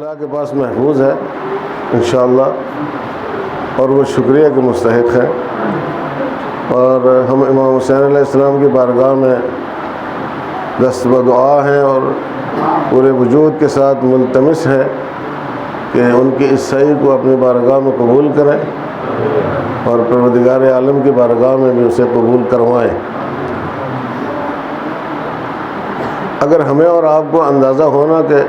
اللہ کے پاس محفوظ ہے انشاءاللہ، اور وہ شکریہ کے مستحق ہیں، اور ہم امام حسین علیہ السلام کی بارگاہ میں دست بدعا ہیں اور پورے وجود کے ساتھ ملتمس ہیں کہ ان کی اس سعی کو اپنی بارگاہ میں قبول کریں اور پروردگار عالم کی بارگاہ میں بھی اسے قبول کروائیں۔ اگر ہمیں اور آپ کو اندازہ ہونا کہ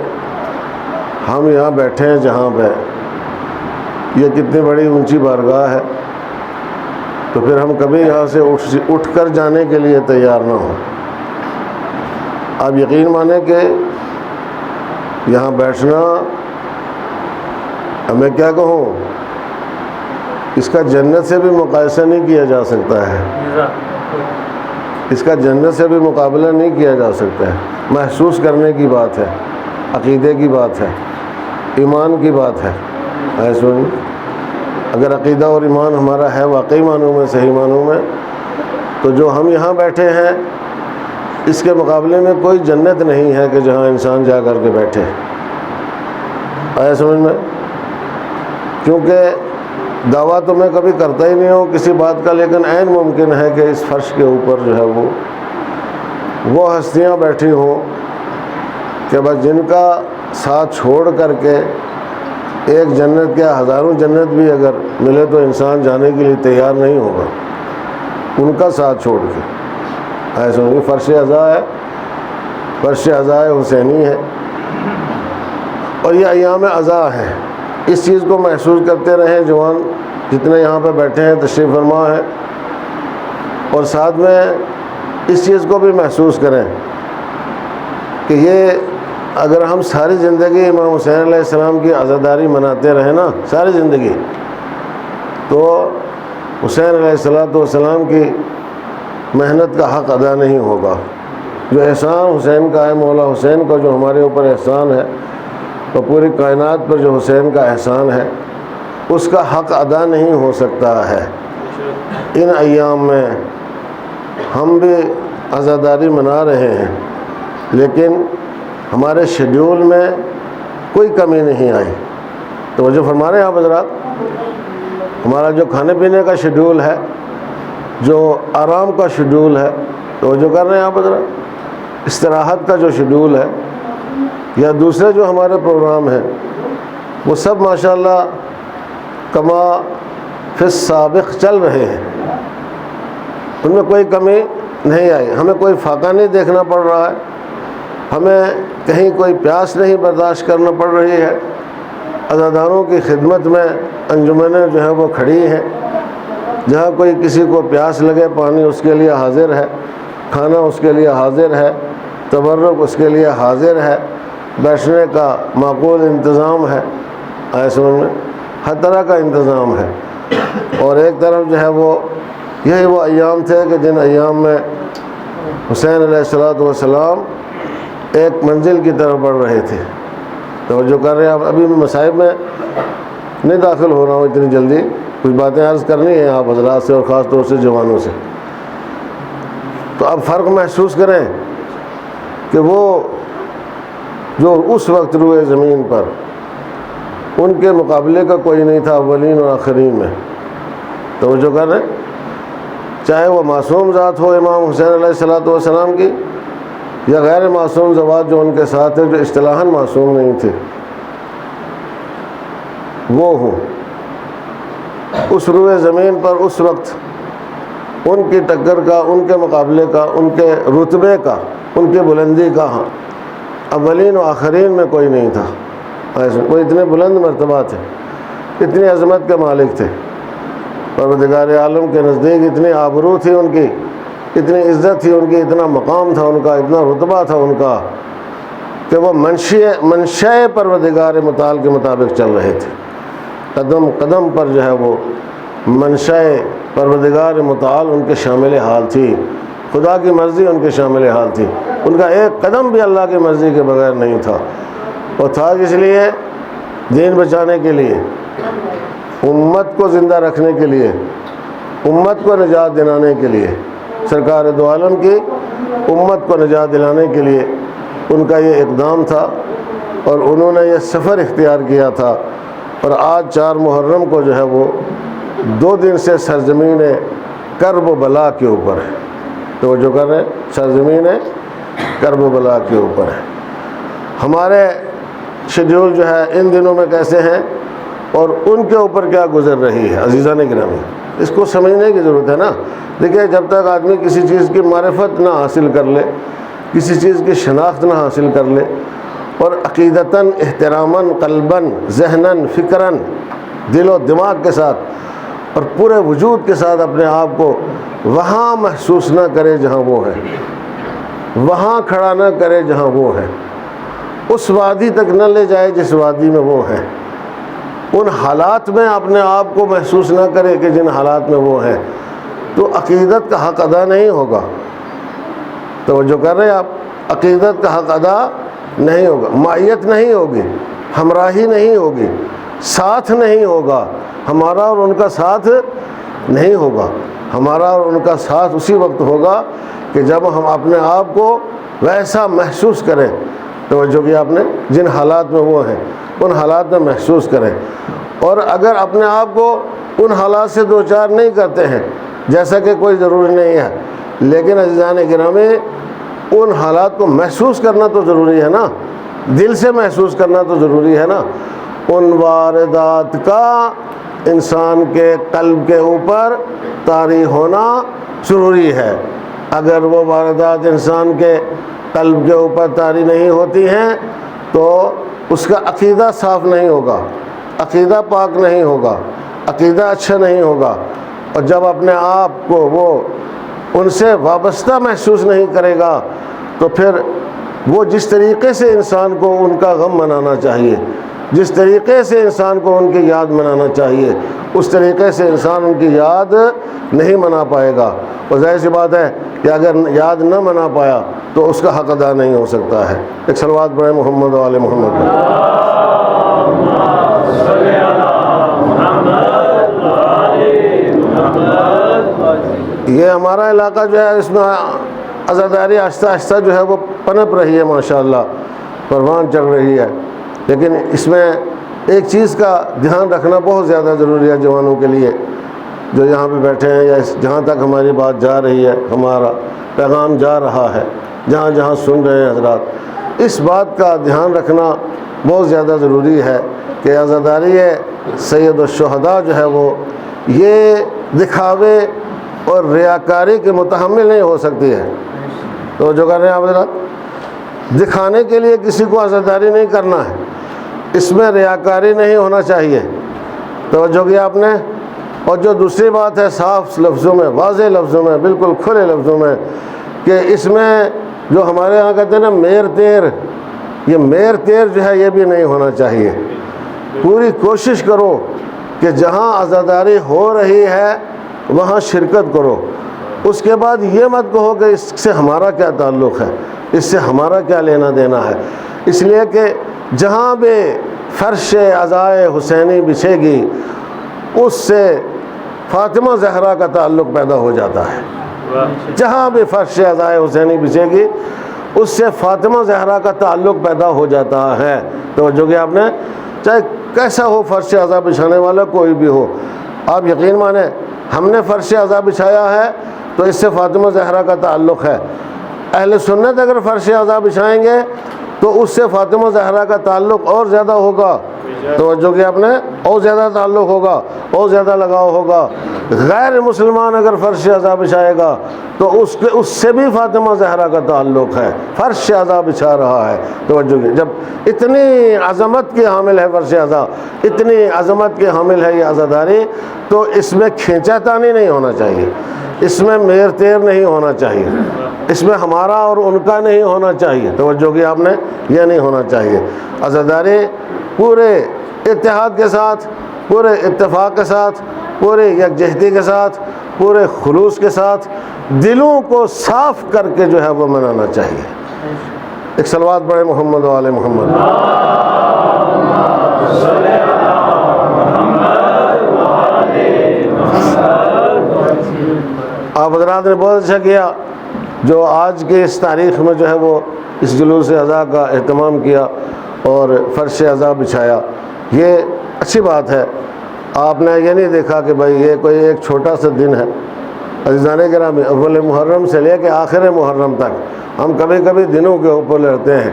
ہم یہاں بیٹھے ہیں جہاں پہ یہ کتنی بڑی اونچی بارگاہ ہے، تو پھر ہم کبھی یہاں سے اٹھ کر جانے کے لیے تیار نہ ہوں۔ آپ یقین مانیں کہ یہاں بیٹھنا، میں کیا کہوں، اس کا جنت سے بھی مقایسہ نہیں کیا جا سکتا ہے، اس کا جنت سے بھی مقابلہ نہیں کیا جا سکتا ہے۔ محسوس کرنے کی بات ہے، عقیدے کی بات ہے، ایمان کی بات ہے۔ ایسے اگر عقیدہ اور ایمان ہمارا ہے واقعی معنوں میں، صحیح معنوں میں، تو جو ہم یہاں بیٹھے ہیں اس کے مقابلے میں کوئی جنت نہیں ہے کہ جہاں انسان جا کر کے بیٹھے۔ آیا سمجھ میں؟ کیونکہ دعویٰ تو میں کبھی کرتا ہی نہیں ہوں کسی بات کا، لیکن عین ممکن ہے کہ اس فرش کے اوپر جو ہے وہ ہستیاں بیٹھی ہوں کہ بس جن کا ساتھ چھوڑ کر کے ایک جنت کیا ہزاروں جنت بھی اگر ملے تو انسان جانے کے لیے تیار نہیں ہوگا، ان کا ساتھ چھوڑ کے۔ ایسا نہیں، فرش عزا ہے، فرش عزا حسینی ہے، اور یہ ایام عزا ہے۔ اس چیز کو محسوس کرتے رہیں جوان جتنے یہاں پہ بیٹھے ہیں، تشریف فرما ہیں، اور ساتھ میں اس چیز کو بھی محسوس کریں کہ یہ اگر ہم ساری زندگی امام حسین علیہ السلام کی عزاداری مناتے رہیں نا، ساری زندگی، تو حسین علیہ السلام کی محنت کا حق ادا نہیں ہوگا۔ جو احسان حسین کا ہے، مولا حسین کا جو ہمارے اوپر احسان ہے، تو پوری کائنات پر جو حسین کا احسان ہے اس کا حق ادا نہیں ہو سکتا ہے۔ ان ایام میں ہم بھی عزاداری منا رہے ہیں، لیکن ہمارے شیڈیول میں کوئی کمی نہیں آئی۔ توجہ فرما رہے ہیں آپ حضرات؟ ہمارا جو کھانے پینے کا شیڈیول ہے، جو آرام کا شیڈیول ہے، توجہ کر رہے ہیں آپ حضرات؟ استراحت کا جو شیڈیول ہے یا دوسرے جو ہمارے پروگرام ہیں، وہ سب ماشاءاللہ کما فی السابق چل رہے ہیں، ان میں کوئی کمی نہیں آئی۔ ہمیں کوئی فاقہ نہیں دیکھنا پڑ رہا ہے، ہمیں کہیں کوئی پیاس نہیں برداشت کرنا پڑ رہی ہے۔ عزاداروں کی خدمت میں انجمنیں جو ہیں وہ کھڑی ہیں، جہاں کوئی کسی کو پیاس لگے پانی اس کے لیے حاضر ہے، کھانا اس کے لیے حاضر ہے، تبرک اس کے لیے حاضر ہے، بیٹھنے کا معقول انتظام ہے، ایسے میں ہر طرح کا انتظام ہے۔ اور ایک طرف جو ہے یہی وہ ایام تھے کہ جن ایام میں حسین علیہ السلام ایک منزل کی طرف بڑھ رہے تھے۔ توجہ کر رہے ہیں آپ؟ ابھی مصائب میں نہیں داخل ہو رہا ہوں اتنی جلدی، کچھ باتیں عرض کرنی ہیں آپ حضرات سے، اور خاص طور سے جوانوں سے۔ تو اب فرق محسوس کریں کہ وہ جو اس وقت روئے زمین پر ان کے مقابلے کا کوئی نہیں تھا اولین اور آخرین میں۔ توجہ کر رہے ہیں؟ چاہے وہ معصوم ذات ہو امام حسین علیہ السلام کی، یا غیر معصوم ذوات جو ان کے ساتھ ہیں، جو اصطلاحاً معصوم نہیں تھے، وہ ہوں۔ اس روئے زمین پر اس وقت ان کی ٹکر کا، ان کے مقابلے کا، ان کے رتبے کا، ان کی بلندی کا اولین و آخرین میں کوئی نہیں تھا۔ ایسے وہ اتنے بلند مرتبہ تھے، اتنی عظمت کے مالک تھے، پروردگار عالم کے نزدیک اتنی آبرو تھی ان کی، اتنی عزت تھی ان کی، اتنا مقام تھا ان کا، اتنا رتبہ تھا ان کا، کہ وہ منشأ پروردگار متعال کے مطابق چل رہے تھے۔ قدم قدم پر جو ہے وہ منشأ پروردگار متعال ان کے شامل حال تھی، خدا کی مرضی ان کے شامل حال تھی، ان کا ایک قدم بھی اللہ کی مرضی کے بغیر نہیں تھا۔ اور تھا کس لیے؟ دین بچانے کے لیے، امت کو زندہ رکھنے کے لیے، امت کو نجات دلانے کے لیے، سرکار دو عالم کی امت کو نجات دلانے کے لیے ان کا یہ اقدام تھا اور انہوں نے یہ سفر اختیار کیا تھا، اور آج 4 محرم کو جو ہے وہ 2 دن سے سرزمین کرب و بلا کے اوپر ہے۔ تو جو کر رہے ہیں سرزمین کرب و بلا کے اوپر ہے۔ ہمارے شیڈول جو ہے ان دنوں میں کیسے ہیں اور ان کے اوپر کیا گزر رہی ہے عزیزان گرامی، اس کو سمجھنے کی ضرورت ہے نا۔ دیکھیں، جب تک آدمی کسی چیز کی معرفت نہ حاصل کر لے، کسی چیز کی شناخت نہ حاصل کر لے، اور عقیدتاً، احتراماً، قلباً، ذہناً، فکراً، دل و دماغ کے ساتھ اور پورے وجود کے ساتھ اپنے آپ کو وہاں محسوس نہ کرے جہاں وہ ہے، وہاں کھڑا نہ کرے جہاں وہ ہے، اس وادی تک نہ لے جائے جس وادی میں وہ ہے، ان حالات میں اپنے آپ کو محسوس نہ کرے کہ جن حالات میں وہ ہے، تو عقیدت کا حق ادا نہیں ہوگا۔ توجہ کر رہے ہیں آپ؟ عقیدت کا حق ادا نہیں ہوگا، معیت نہیں ہوگی، ہمراہی نہیں ہوگی، ساتھ نہیں ہوگا، ہمارا اور ان کا ساتھ نہیں ہوگا۔ ہمارا اور ان کا ساتھ اسی وقت ہوگا کہ جب ہم اپنے آپ کو ویسا محسوس کریں، توجہ کیا آپ نے، جن حالات میں وہ ہیں ان حالات میں محسوس کریں۔ اور اگر اپنے آپ کو ان حالات سے دوچار نہیں کرتے ہیں، جیسا کہ کوئی ضروری نہیں ہے، لیکن عزیزان گرامی ان حالات کو محسوس کرنا تو ضروری ہے نا، دل سے محسوس کرنا تو ضروری ہے نا۔ ان واردات کا انسان کے قلب کے اوپر طاری ہونا ضروری ہے۔ اگر وہ واردات انسان کے قلب کے اوپر طاری نہیں ہوتی ہیں تو اس کا عقیدہ صاف نہیں ہوگا، عقیدہ پاک نہیں ہوگا، عقیدہ اچھا نہیں ہوگا۔ اور جب اپنے آپ کو وہ ان سے وابستہ محسوس نہیں کرے گا تو پھر وہ جس طریقے سے انسان کو ان کا غم منانا چاہیے، جس طریقے سے انسان کو ان کی یاد منانا چاہیے، اس طریقے سے انسان ان کی یاد نہیں منا پائے گا۔ اور ظاہر سی بات ہے کہ اگر یاد نہ منا پایا تو اس کا حق ادا نہیں ہو سکتا ہے۔ ایک صلوات پڑھیں محمد و آل محمد پر۔ یہ ہمارا علاقہ جو ہے اس میں عزاداری آہستہ آہستہ جو ہے وہ پنپ رہی ہے، ماشاءاللہ پروان چڑھ رہی ہے، لیکن اس میں ایک چیز کا دھیان رکھنا بہت زیادہ ضروری ہے جوانوں کے لیے جو یہاں پہ بیٹھے ہیں، یا جہاں تک ہماری بات جا رہی ہے، ہمارا پیغام جا رہا ہے، جہاں جہاں سن رہے ہیں حضرات، اس بات کا دھیان رکھنا بہت زیادہ ضروری ہے کہ عزاداری سید الشہداء جو ہے وہ یہ دکھاوے اور ریاکاری کے متحمل نہیں ہو سکتی ہے۔ تو جو کر رہے ہیں آپ حضرات، دکھانے کے لیے کسی کو عزاداری نہیں کرنا ہے، اس میں ریاکاری نہیں ہونا چاہیے۔ توجہ کیا آپ نے؟ اور جو دوسری بات ہے صاف لفظوں میں، واضح لفظوں میں، بالکل کھلے لفظوں میں، کہ اس میں جو ہمارے ہاں کہتے ہیں نا میر تیر، یہ میر تیر جو ہے یہ بھی نہیں ہونا چاہیے۔ پوری کوشش کرو کہ جہاں عزاداری ہو رہی ہے وہاں شرکت کرو۔ اس کے بعد یہ مت کہو کہ اس سے ہمارا کیا تعلق ہے، اس سے ہمارا کیا لینا دینا ہے، اس لیے کہ جہاں بھی فرش عزائے حسینی بچھے گی اس سے فاطمہ زہرا کا تعلق پیدا ہو جاتا ہے۔ جہاں بھی فرش عزائے حسینی بچھے گی اس سے فاطمہ زہرا کا تعلق پیدا ہو جاتا ہے۔ توجہ کیا آپ نے؟ چاہے کیسا ہو فرش عزا بچھانے والا کوئی بھی ہو، آپ یقین مانیں ہم نے فرش عزا بچھایا ہے تو اس سے فاطمہ زہرا کا تعلق ہے۔ اہل سنت اگر فرش عزا بچھائیں گے تو اس سے فاطمہ زہرا کا تعلق اور زیادہ ہوگا۔ توجہ کیا آپ نے؟ اور زیادہ تعلق ہوگا، اور زیادہ لگاؤ ہوگا۔ غیر مسلمان اگر فرش عزا بچھائے گا تو اس سے بھی فاطمہ زہرا کا تعلق ہے، فرش عزا بچھا رہا ہے۔ توجہ کی، جب اتنی عظمت کی حامل ہے فرش عزا، اتنی عظمت کی حامل ہے یہ عزاداری، تو اس میں کھینچا تانی نہیں ہونا چاہیے، اس میں میر تیر نہیں ہونا چاہیے، اس میں ہمارا اور ان کا نہیں ہونا چاہیے۔ توجہ کی آپ نے؟ یہ نہیں ہونا چاہیے۔ عزاداری پورے اتحاد کے ساتھ، پورے اتفاق کے ساتھ، پورے یکجہتی کے ساتھ، پورے خلوص کے ساتھ، دلوں کو صاف کر کے جو ہے وہ منانا چاہیے۔ ایک صلوات پڑھیں محمد و آل محمد۔ آپ حضرات نے بہت اچھا کیا جو آج کے اس تاریخ میں جو ہے وہ اس جلوس عزا کا اہتمام کیا، اور فرش عزا بچھایا، یہ اچھی بات ہے۔ آپ نے یہ نہیں دیکھا کہ بھائی یہ کوئی ایک چھوٹا سا دن ہے۔ عزیزان گرامی، اول محرم سے لے کے آخر محرم تک ہم کبھی کبھی دنوں کے اوپر لڑتے ہیں،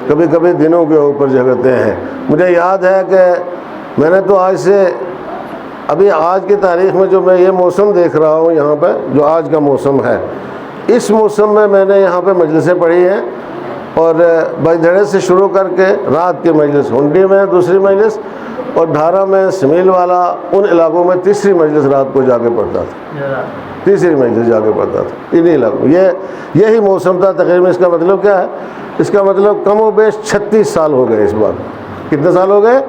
کبھی کبھی دنوں کے اوپر جھگڑتے ہیں۔ مجھے یاد ہے کہ میں نے تو آج سے ابھی آج کی تاریخ میں جو میں یہ موسم دیکھ رہا ہوں یہاں پہ، جو آج کا موسم ہے، اس موسم میں نے یہاں پہ مجلسیں پڑھی ہیں، اور بجدھڑے سے شروع کر کے رات کی مجلس، ہنڈی میں دوسری مجلس، اور ڈھارا میں، سمیل والا، ان علاقوں میں تیسری مجلس رات کو جا کے پڑھتا تھا، تیسری مجلس جا کے پڑھتا تھا انہی علاقوں۔ یہی موسم تھا تقریباً۔ اس کا مطلب کیا ہے؟ اس کا مطلب کم و بیش 36 سال ہو گئے اس بار۔ کتنے سال ہو گئے؟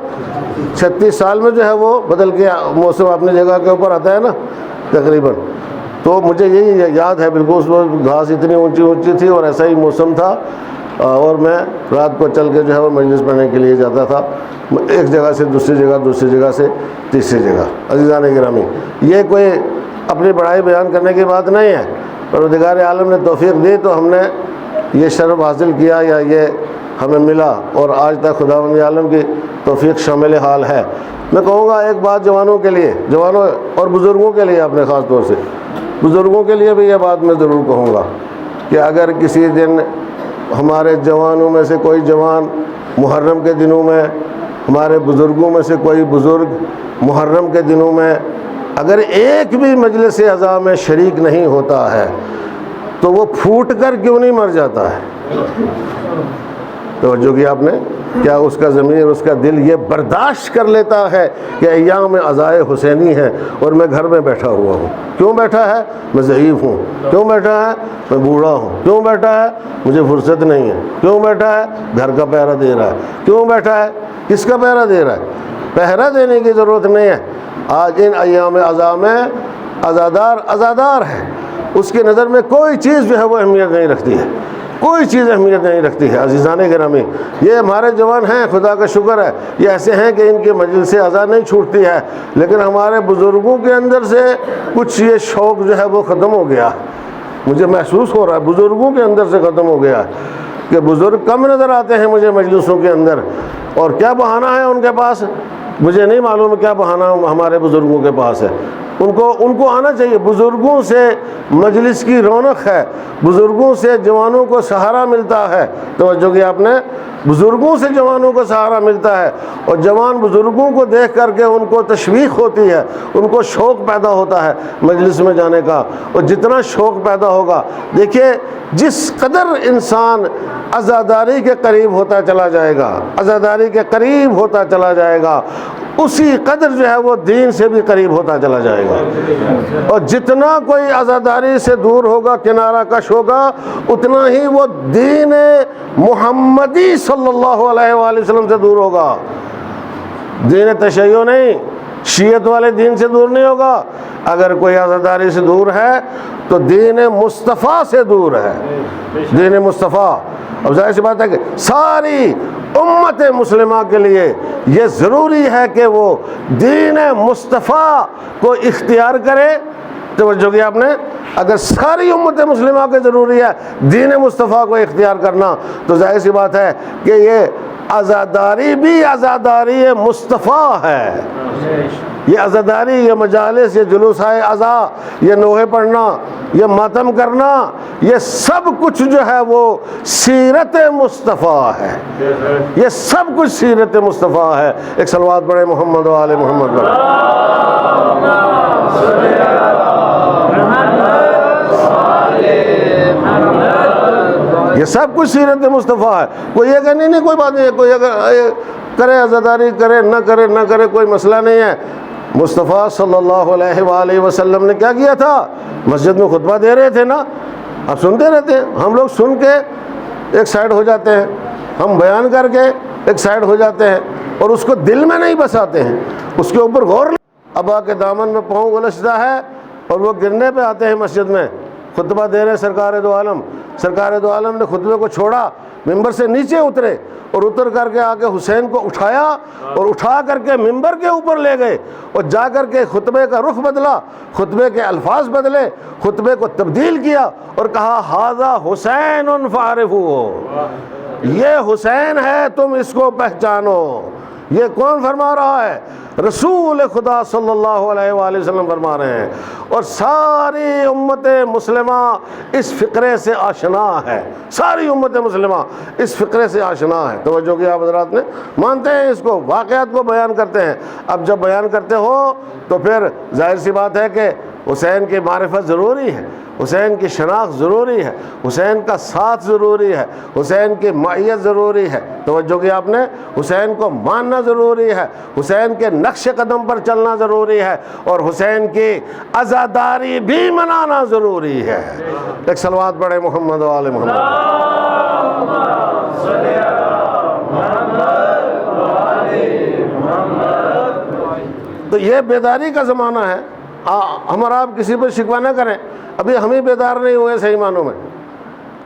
36 سال میں جو ہے وہ بدل کے موسم اپنی جگہ کے اوپر آتا ہے نا تقریباً۔ تو مجھے یہی یاد ہے بالکل، اس وقت گھاس اتنی اونچی اونچی تھی اور ایسا ہی موسم تھا، اور میں رات کو چل کے جو ہے وہ مجلس پڑھنے کے لیے جاتا تھا، ایک جگہ سے دوسری جگہ، دوسری جگہ سے تیسری جگہ۔ عزیزان گرامی، یہ کوئی اپنی بڑائی بیان کرنے کی بات نہیں ہے، پروردگار عالم نے توفیق دی تو ہم نے یہ شرف حاصل کیا، یا یہ ہمیں ملا، اور آج تک خداوند عالم کی توفیق شامل حال ہے۔ میں کہوں گا ایک بات جوانوں کے لیے، جوانوں اور بزرگوں کے لیے، اپنے خاص طور سے بزرگوں کے لیے بھی یہ بات میں ضرور کہوں گا کہ اگر کسی دن ہمارے جوانوں میں سے کوئی جوان محرم کے دنوں میں، ہمارے بزرگوں میں سے کوئی بزرگ محرم کے دنوں میں اگر ایک بھی مجلس عزا میں شریک نہیں ہوتا ہے تو وہ پھوٹ کر کیوں نہیں مر جاتا ہے؟ توجہ کی آپ نے؟ کیا اس کا ضمیر، اس کا دل یہ برداشت کر لیتا ہے کہ ایام عزائے حسینی ہے اور میں گھر میں بیٹھا ہوا ہوں؟ کیوں بیٹھا ہے؟ میں ضعیف ہوں۔ کیوں بیٹھا ہے؟ میں بوڑھا ہوں۔ کیوں بیٹھا ہے؟ مجھے فرصت نہیں ہے۔ کیوں بیٹھا ہے؟ گھر کا پہرا دے رہا ہے۔ کیوں بیٹھا ہے؟ کس کا پہرا دے رہا ہے؟ پہرا دینے کی ضرورت نہیں ہے۔ آج ان ایام عزا میں عزادار ہے، اس کی نظر میں کوئی چیز جو ہے وہ اہمیت نہیں رکھتی ہے، کوئی چیز اہمیت نہیں رکھتی ہے۔ عزیزان گرامی، یہ ہمارے جوان ہیں، خدا کا شکر ہے، یہ ایسے ہیں کہ ان کی مجلس عزا نہیں چھوٹتی ہے، لیکن ہمارے بزرگوں کے اندر سے کچھ یہ شوق جو ہے وہ ختم ہو گیا۔ مجھے محسوس ہو رہا ہے بزرگوں کے اندر سے ختم ہو گیا کہ بزرگ کم نظر آتے ہیں مجھے مجلسوں کے اندر، اور کیا بہانہ ہے ان کے پاس؟ مجھے نہیں معلوم کیا بہانہ ہمارے بزرگوں کے پاس ہے۔ ان کو آنا چاہیے۔ بزرگوں سے مجلس کی رونق ہے، بزرگوں سے جوانوں کو سہارا ملتا ہے۔ توجہ کی آپ نے؟ بزرگوں سے جوانوں کو سہارا ملتا ہے، اور جوان بزرگوں کو دیکھ کر کے ان کو تشویق ہوتی ہے، ان کو شوق پیدا ہوتا ہے مجلس میں جانے کا، اور جتنا شوق پیدا ہوگا، دیکھیے جس قدر انسان عزاداری کے قریب ہوتا چلا جائے گا، عزاداری کے قریب ہوتا چلا جائے گا، اسی قدر جو ہے وہ دین سے بھی قریب ہوتا چلا جائے گا، اور جتنا کوئی عزاداری سے دور ہوگا، کنارہ کش ہوگا، اتنا ہی وہ دین محمدی صلی اللہ علیہ وآلہ وسلم سے دور ہوگا۔ دین تشیع نہیں، شیعت والے دین سے دور نہیں ہوگا۔ اگر کوئی عزاداری سے دور ہے تو دین مصطفیٰ سے دور ہے، دین مصطفیٰ۔ اب ظاہر سی بات ہے کہ ساری امت مسلمہ کے لیے یہ ضروری ہے کہ وہ دین مصطفیٰ کو اختیار کرے۔ توجہ کی آپ نے؟ اگر ساری امت مسلمہ کے ضروری ہے دین مصطفیٰ کو اختیار کرنا، تو ظاہر سی بات ہے کہ یہ عزاداری بھی عزاداری مصطفیٰ ہے۔ یہ عزاداری، یہ مجالس، یہ جلوس عزا، یہ نوحے پڑھنا، یہ ماتم کرنا، یہ سب کچھ جو ہے وہ سیرت مصطفیٰ ہے، یہ سب کچھ سیرت مصطفیٰ ہے۔ ایک صلوات پڑھے محمد و آل محمد پر۔ یہ سب کچھ سیرت مصطفیٰ ہے۔ کوئی یہ کہ نہیں کوئی بات نہیں ہے، کوئی اگر کرے عزاداری کرے نہ کرے کوئی مسئلہ نہیں ہے۔ مصطفیٰ صلی اللہ علیہ وآلہ وسلم نے کیا کیا تھا؟ مسجد میں خطبہ دے رہے تھے نا، آپ سنتے رہتے ہیں۔ ہم لوگ سن کے ایک سائڈ ہو جاتے ہیں، ہم بیان کر کے ایک سائڈ ہو جاتے ہیں، اور اس کو دل میں نہیں بساتے ہیں، اس کے اوپر غور نہیں۔ ابا کے دامن میں پاؤں گلشدہ ہے اور وہ گرنے پہ آتے ہیں مسجد میں، خطبہ دے رہے سرکار دو عالم۔ سرکار دو عالم نے خطبے کو چھوڑا، ممبر سے نیچے اترے، اور اتر کر کے آگے حسین کو اٹھایا اور اٹھا کر کے ممبر کے اوپر لے گئے، اور جا کر کے خطبے کا رخ بدلا، خطبے کے الفاظ بدلے، خطبے کو تبدیل کیا، اور کہا ھذا حسین فاعرفوہ، یہ حسین ہے تم اس کو پہچانو۔ یہ کون فرما رہا ہے؟ رسول خدا صلی اللہ علیہ وآلہ وسلم فرما رہے ہیں، اور ساری امت مسلمہ اس فقرے سے آشنا ہے، ساری امت مسلمہ اس فقرے سے آشنا ہے۔ توجہ کیا آپ حضرات نے؟ مانتے ہیں اس کو، واقعات کو بیان کرتے ہیں۔ اب جب بیان کرتے ہو تو پھر ظاہر سی بات ہے کہ حسین کی معرفت ضروری ہے، حسین کی شناخت ضروری ہے، حسین کا ساتھ ضروری ہے، حسین کی معیت ضروری ہے۔ توجہ کیا آپ نے؟ حسین کو ماننا ضروری ہے، حسین کے نقش قدم پر چلنا ضروری ہے، اور حسین کی عزاداری بھی منانا ضروری ہے۔ ایک صلوات پڑھے محمد و آل محمد۔ تو یہ بیداری کا زمانہ ہے۔ ہم اور آپ کسی پر شکوہ نہ کریں، ابھی ہم ہی بیدار نہیں ہوئے صحیح معنوں میں۔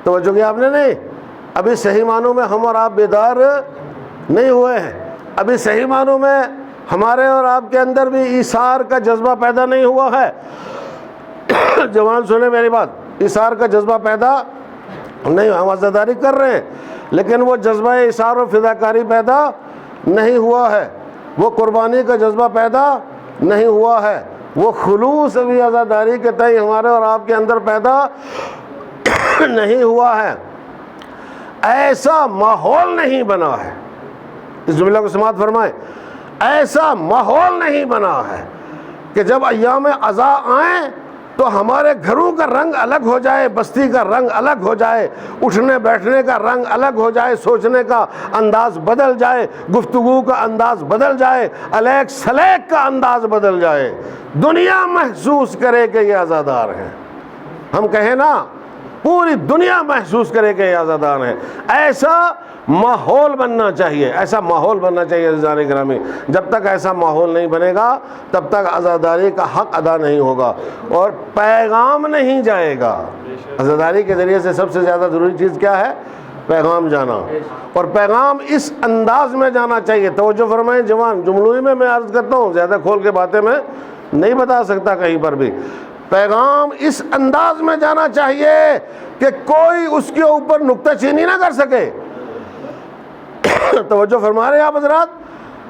توجہ کیا آپ نے؟ نہیں، ابھی صحیح معنوں میں ہم اور آپ بیدار نہیں ہوئے ہیں۔ ابھی صحیح معنوں میں ہمارے اور آپ کے اندر بھی ایثار کا جذبہ پیدا نہیں ہوا ہے۔ جوان سنیں میری بات، ایثار کا جذبہ پیدا نہیں ہوا۔ ہم عزاداری کر رہے ہیں لیکن وہ جذبہ ایثار و فداکاری پیدا نہیں ہوا ہے، وہ قربانی کا جذبہ پیدا نہیں ہوا ہے، وہ خلوص ابھی عزاداری کے تئیں ہمارے اور آپ کے اندر پیدا نہیں ہوا ہے۔ ایسا ماحول نہیں بنا ہے، اس جملہ کو سماعت فرمائیں، ایسا ماحول نہیں بنا ہے کہ جب ایام عزا آئیں تو ہمارے گھروں کا رنگ الگ ہو جائے، بستی کا رنگ الگ ہو جائے، اٹھنے بیٹھنے کا رنگ الگ ہو جائے، سوچنے کا انداز بدل جائے، گفتگو کا انداز بدل جائے، الیک سلیک کا انداز بدل جائے، دنیا محسوس کرے کہ یہ عزادار ہیں۔ ہم کہیں نا، پوری دنیا محسوس کرے کہ یہ عزادار ہیں۔ ایسا ماحول بننا چاہیے، ایسا ماحول بننا چاہیے عزیزان گرامی۔ جب تک ایسا ماحول نہیں بنے گا تب تک عزاداری کا حق ادا نہیں ہوگا اور پیغام نہیں جائے گا۔ عزاداری کے ذریعے سے سب سے زیادہ ضروری چیز کیا ہے؟ پیغام جانا، اور پیغام اس انداز میں جانا چاہیے۔ توجہ فرمائیں جوان، جملوئی میں عرض کرتا ہوں، زیادہ کھول کے باتیں میں نہیں بتا سکتا کہیں پر بھی۔ پیغام اس انداز میں جانا چاہیے کہ کوئی اس کے اوپر نکتہ چینی نہ کر سکے۔ توجہ فرما رہے ہیں آپ حضرات؟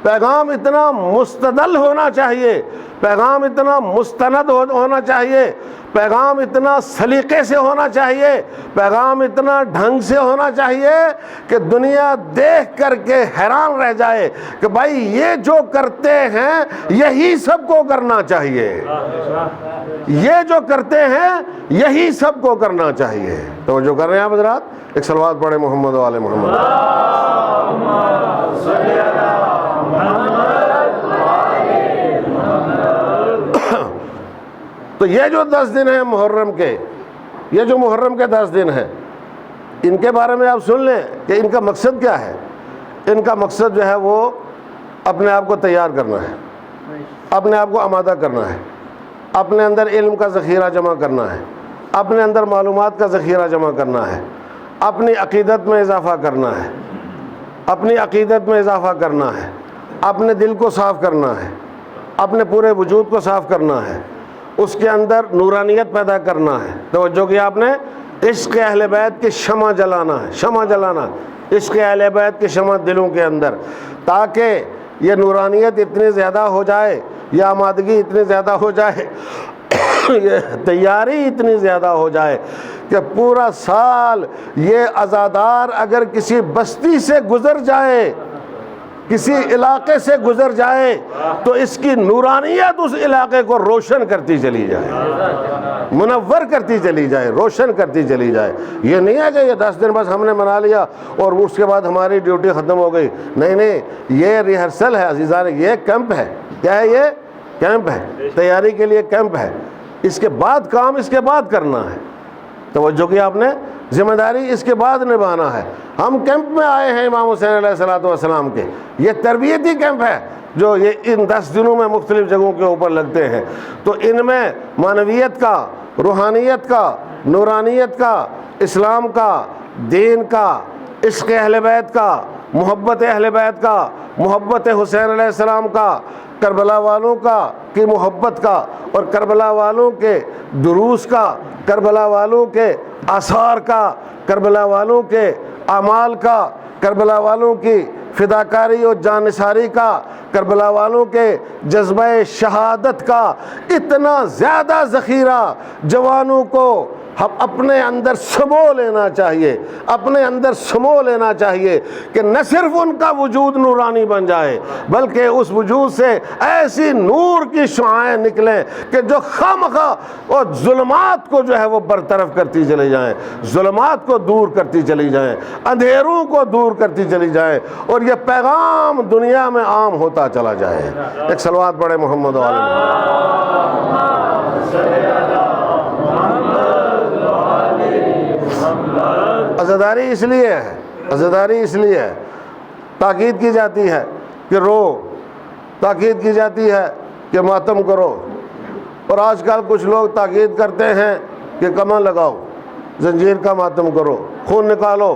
پیغام اتنا مستدل ہونا چاہیے، پیغام اتنا مستند ہونا چاہیے، پیغام اتنا سلیقے سے ہونا چاہیے، پیغام اتنا ڈھنگ سے ہونا چاہیے کہ دنیا دیکھ کر کے حیران رہ جائے کہ بھائی یہ جو کرتے ہیں یہی سب کو کرنا چاہیے، یہ جو کرتے ہیں یہی سب کو کرنا چاہیے۔ توجہ کر رہے ہیں آپ حضرات؟ ایک صلوات پڑھے محمد و آل محمد۔ تو یہ جو 10 دن ہیں محرم کے، یہ جو محرم کے 10 دن ہیں، ان کے بارے میں آپ سن لیں کہ ان کا مقصد کیا ہے۔ ان کا مقصد جو ہے وہ اپنے آپ کو تیار کرنا ہے، اپنے آپ کو آمادہ کرنا ہے، اپنے اندر علم کا ذخیرہ جمع کرنا ہے، اپنے اندر معلومات کا ذخیرہ جمع کرنا ہے، اپنی عقیدت میں اضافہ کرنا ہے، اپنی عقیدت میں اضافہ کرنا ہے، اپنے دل کو صاف کرنا ہے، اپنے پورے وجود کو صاف کرنا ہے، اس کے اندر نورانیت پیدا کرنا ہے۔ توجہ کیا آپ نے؟ عشق اہل بیت کی شمع جلانا ہے، شمع جلانا، عشق اہل بیت کی شمع دلوں کے اندر، تاکہ یہ نورانیت اتنی زیادہ ہو جائے، یہ آمادگی اتنی زیادہ ہو جائے، یہ تیاری اتنی زیادہ ہو جائے کہ پورا سال یہ عزادار اگر کسی بستی سے گزر جائے، کسی علاقے سے گزر جائے تو اس کی نورانیت اس علاقے کو روشن کرتی چلی جائے، منور کرتی چلی جائے، روشن کرتی چلی جائے۔ یہ نہیں ہے کہ یہ 10 دن بس ہم نے منا لیا اور اس کے بعد ہماری ڈیوٹی ختم ہو گئی۔ نہیں نہیں، یہ ریہرسل ہے عزیزان، یہ کیمپ ہے۔ کیا ہے؟ یہ کیمپ ہے، تیاری کے لیے کیمپ ہے۔ اس کے بعد کام اس کے بعد کرنا ہے۔ توجہ کی آپ نے؟ ذمہ داری اس کے بعد نبھانا ہے۔ ہم کیمپ میں آئے ہیں امام حسین علیہ الصلوۃ والسلام کے، یہ تربیتی کیمپ ہے جو یہ ان 10 دنوں میں مختلف جگہوں کے اوپر لگتے ہیں۔ تو ان میں معنویت کا، روحانیت کا، نورانیت کا، اسلام کا، دین کا، عشق اہل بیت کا، محبت اہل بیت کا، محبت حسین علیہ السلام کا، کربلا والوں کی محبت کا، اور کربلا والوں کے دروس کا، کربلا والوں کے آثار کا، کربلا والوں کے اعمال کا، کربلا والوں کی فداکاری اور جانثاری کا، کربلا والوں کے جذبہ شہادت کا اتنا زیادہ ذخیرہ جوانوں کو اپنے اندر سمو لینا چاہیے، اپنے اندر سمو لینا چاہیے کہ نہ صرف ان کا وجود نورانی بن جائے بلکہ اس وجود سے ایسی نور کی شعاعیں نکلیں کہ جو خامخواہ اور ظلمات کو جو ہے وہ برطرف کرتی چلی جائیں، ظلمات کو دور کرتی چلی جائیں، اندھیروں کو دور کرتی چلی جائیں، اور یہ پیغام دنیا میں عام ہوتا چلا جائے۔ ایک صلوات پڑھے محمد و آل عزاداری اس لیے ہے، عزاداری اس لیے ہے، تاکید کی جاتی ہے کہ رو، تاکید کی جاتی ہے کہ ماتم کرو، اور آج کل کچھ لوگ تاکید کرتے ہیں کہ کمر لگاؤ، زنجیر کا ماتم کرو، خون نکالو،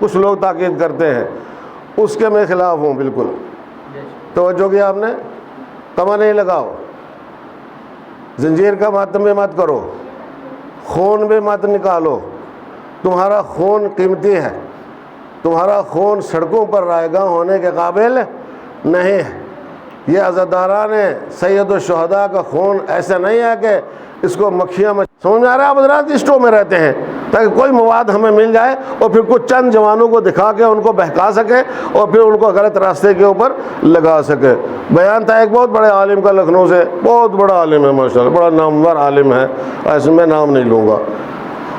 کچھ لوگ تاکید کرتے ہیں، اس کے میں خلاف ہوں بالکل۔ توجہ کیا آپ نے؟ کمر نہیں لگاؤ، زنجیر کا ماتم بھی مت کرو، خون بھی مت نکالو، تمہارا خون قیمتی ہے، تمہارا خون سڑکوں پر رائگاں ہونے کے قابل نہیں ہے۔ یہ عزاداران سید الشہداء کا خون ایسا نہیں ہے کہ اس کو مکھیاں سمجھ میں آ رہا ہے؟ آپ حضرات اسٹو میں رہتے ہیں تاکہ کوئی مواد ہمیں مل جائے اور پھر کچھ چند جوانوں کو دکھا کے ان کو بہکا سکے اور پھر ان کو غلط راستے کے اوپر لگا سکے۔ بیان تھا ایک بہت بڑے عالم کا لکھنؤ سے، بہت بڑا عالم ہے ماشاءاللہ، بڑا نامور عالم ہے، ایسے میں نام نہیں لوں گا،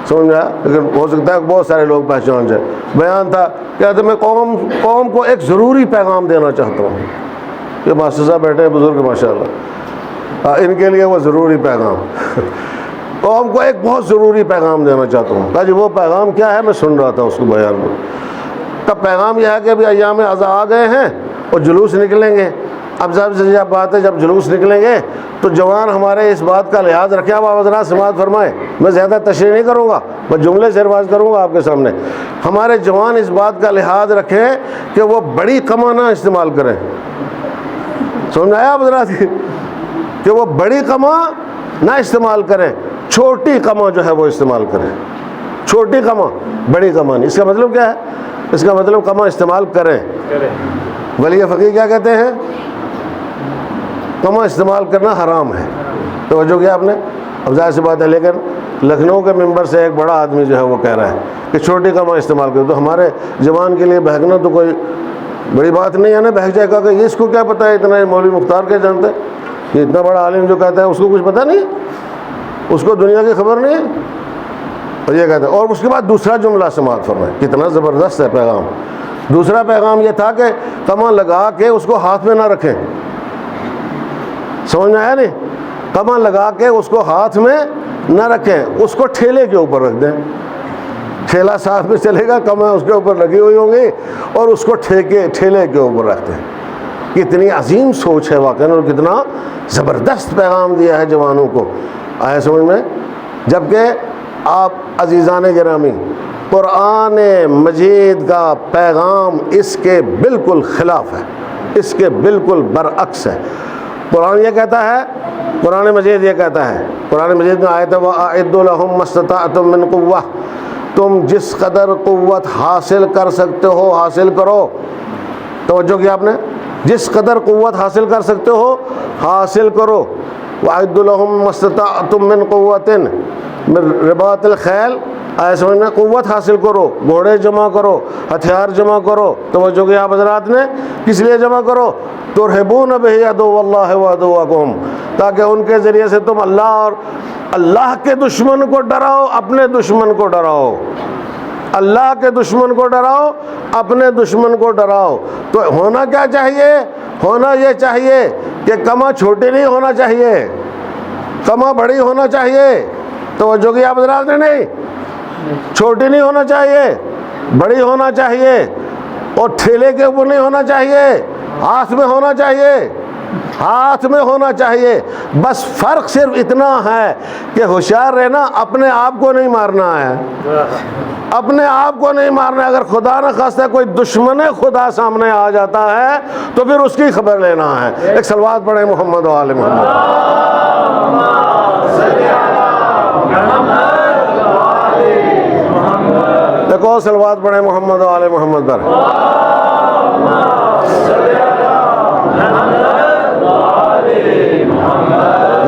سمجھ گیا، لیکن ہو سکتا ہے بہت سارے لوگ پہچان جائیں۔ بیان تھا کہ میں قوم کو ایک ضروری پیغام دینا چاہتا ہوں۔ یہ ماسٹر بیٹھے ہیں بزرگ ماشاءاللہ، ان کے لیے وہ ضروری پیغام قوم کو ایک بہت ضروری پیغام دینا چاہتا ہوں۔ کہا جی وہ پیغام کیا ہے؟ میں سن رہا تھا اس کو بیان میں۔ کا پیغام یہ ہے کہ ابھی ایام عزا آ گئے ہیں اور جلوس نکلیں گے۔ اب جب بات ہے جب جلوس نکلیں گے تو جوان ہمارے اس بات کا لحاظ رکھیں۔ اب آپ حضرات سماعت فرمائیں، میں زیادہ تشریح نہیں کروں گا، میں جملے سے رواج کروں گا آپ کے سامنے۔ ہمارے جوان اس بات کا لحاظ رکھیں کہ وہ بڑی کماں نہ استعمال کریں۔ سمجھ آیا آپ حضرات کہ وہ بڑی کماں نہ استعمال کریں، چھوٹی کماں جو ہے وہ استعمال کریں۔ چھوٹی کماں، بڑی کماں نہیں۔ اس کا مطلب کیا ہے؟ اس کا مطلب کماں استعمال کریں۔ ولی فقیہ کیا کہتے ہیں؟ کماں استعمال کرنا حرام ہے۔ توجہ کیا آپ نے؟ اب ظاہر سی بات ہے، لیکن لکھنؤ کے ممبر سے ایک بڑا آدمی جو ہے وہ کہہ رہا ہے کہ چھوٹی کماں استعمال کرو، تو ہمارے جوان کے لیے بہکنا تو کوئی بڑی بات نہیں ہے نا، بہک جائے گا کہ اس کو کیا پتہ ہے، اتنا مولوی مختار کیا جانتا ہے، یہ اتنا بڑا عالم جو کہتا ہے اس کو کچھ پتہ نہیں، اس کو دنیا کی خبر نہیں ہے، اور یہ کہتا ہے۔ اور اس کے بعد دوسرا جملہ سماعت فرمائیں، کتنا زبردست ہے پیغام۔ دوسرا پیغام یہ تھا کہ کماں لگا کے اس کو ہاتھ میں نہ رکھیں۔ سمجھ میں آیا نہیں؟ کماں لگا کے اس کو ہاتھ میں نہ رکھیں، اس کو ٹھیلے کے اوپر رکھ دیں۔ ٹھیلا ساتھ میں چلے گا، کماں اس کے اوپر لگی ہوئی ہوں گی اور اس کو ٹھیلے کے اوپر رکھتے ہیں۔ کتنی عظیم سوچ ہے واقعاً، اور کتنا زبردست پیغام دیا ہے جوانوں کو، آیا سمجھ میں؟ جبکہ آپ عزیزان گرامی، قرآن مجید کا پیغام اس کے بالکل خلاف ہے، اس کے بالکل برعکس ہے۔ قرآن یہ کہتا ہے، قرآن مجید یہ کہتا ہے، قرآن مجید میں آیت ہے وَأَعِدُّوا لَهُم مَّا اسْتَطَعْتُم مِّن قُوَّةٍ، تم جس قدر قوت حاصل کر سکتے ہو حاصل کرو۔ توجہ کیا آپ نے؟ جس قدر قوت حاصل کر سکتے ہو حاصل کرو۔ وَأَعِدُّوا لَهُم مَّا اسْتَطَعْتُم مِّن قُوَّةٍ مِّن رِبَاطِ الْخَيْلِ، آئے سمجھ میں؟ قوت حاصل کرو، گھوڑے جمع کرو، ہتھیار جمع کرو۔ توجہ کیا آپ حضرات نے؟ کس لیے جمع کرو؟ ترہبون بہ عدو اللہ وعدوکم، تاکہ ان کے ذریعے سے تم اللہ اور اللہ کے دشمن کو ڈراؤ، اپنے دشمن کو ڈراؤ، اللہ کے دشمن کو ڈراؤ، اپنے دشمن کو ڈراؤ۔ تو ہونا کیا چاہیے؟ ہونا یہ چاہیے کہ کماں چھوٹی نہیں ہونا چاہیے، کماں بڑی ہونا چاہیے۔ توجہ کی آپ حضرات نے؟ نہیں، چھوٹی نہیں ہونا چاہیے، بڑی ہونا چاہیے، اور ٹھیلے کے اوپر نہیں ہونا چاہیے، ہاتھ میں ہونا چاہیے، ہاتھ میں ہونا چاہیے۔ بس فرق صرف اتنا ہے کہ ہوشیار رہنا، اپنے آپ کو نہیں مارنا ہے، اپنے آپ کو نہیں مارنا ہے۔ اگر خدا نہ خواستہ کوئی دشمن خدا سامنے آ جاتا ہے تو پھر اس کی خبر لینا ہے۔ ایک صلوات پڑھیں محمد و آل محمد۔ دیکھو اور صلوات پڑھیں محمد و آل محمد پر۔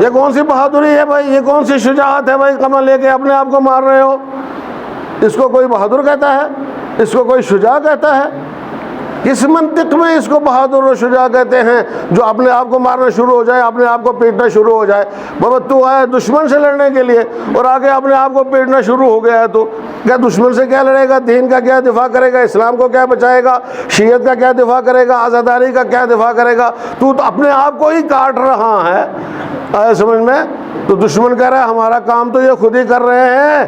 یہ کون سی بہادری ہے بھائی، یہ کون سی شجاعت ہے بھائی، کمر لے کے اپنے آپ کو مار رہے ہو؟ اس کو کوئی بہادر کہتا ہے؟ اس کو کوئی شجاع کہتا ہے؟ کس منطق میں اس کو بہادر و شجاع کہتے ہیں جو اپنے آپ کو مارنا شروع ہو جائے، اپنے آپ کو پیٹنا شروع ہو جائے؟ بابا تو آیا دشمن سے لڑنے کے لیے اور آگے اپنے آپ کو پیٹنا شروع ہو گیا ہے، تو کیا دشمن سے کیا لڑے گا؟ دین کا کیا دفاع کرے گا؟ اسلام کو کیا بچائے گا؟ شیعت کا کیا دفاع کرے گا؟ عزاداری کا کیا دفاع کرے گا؟ تو اپنے آپ کو ہی کاٹ رہا ہے، آیا سمجھ میں؟ تو دشمن کہہ رہا ہے ہمارا کام تو یہ خود ہی کر رہے ہیں،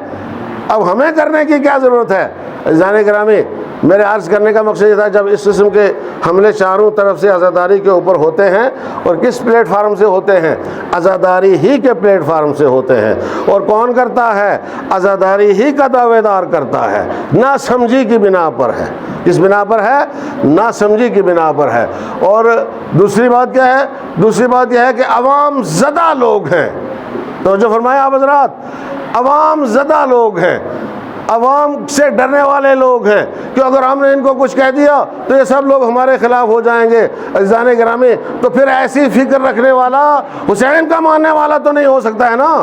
اب ہمیں کرنے کی کیا ضرورت ہے؟ عزیزان گرامی، میرے عرض کرنے کا مقصد یہ تھا جب اس قسم کے حملے چاروں طرف سے عزاداری کے اوپر ہوتے ہیں، اور کس پلیٹ فارم سے ہوتے ہیں؟ عزاداری ہی کے پلیٹ فارم سے ہوتے ہیں، اور کون کرتا ہے؟ عزاداری ہی کا دعوے دار کرتا ہے، ناسمجھی کی بنا پر ہے۔ کس بنا پر ہے؟ ناسمجھی کی بنا پر ہے۔ اور دوسری بات کیا ہے؟ دوسری بات یہ ہے کہ عوام زدہ لوگ ہیں، توجہ فرمائیں آپ حضرات، عوام زدہ لوگ ہیں، عوام سے ڈرنے والے لوگ ہیں کہ اگر ہم نے ان کو کچھ کہہ دیا تو یہ سب لوگ ہمارے خلاف ہو جائیں گے۔ عزیزان گرامی، تو پھر ایسی فکر رکھنے والا حسین کا ماننے والا تو نہیں ہو سکتا ہے نا،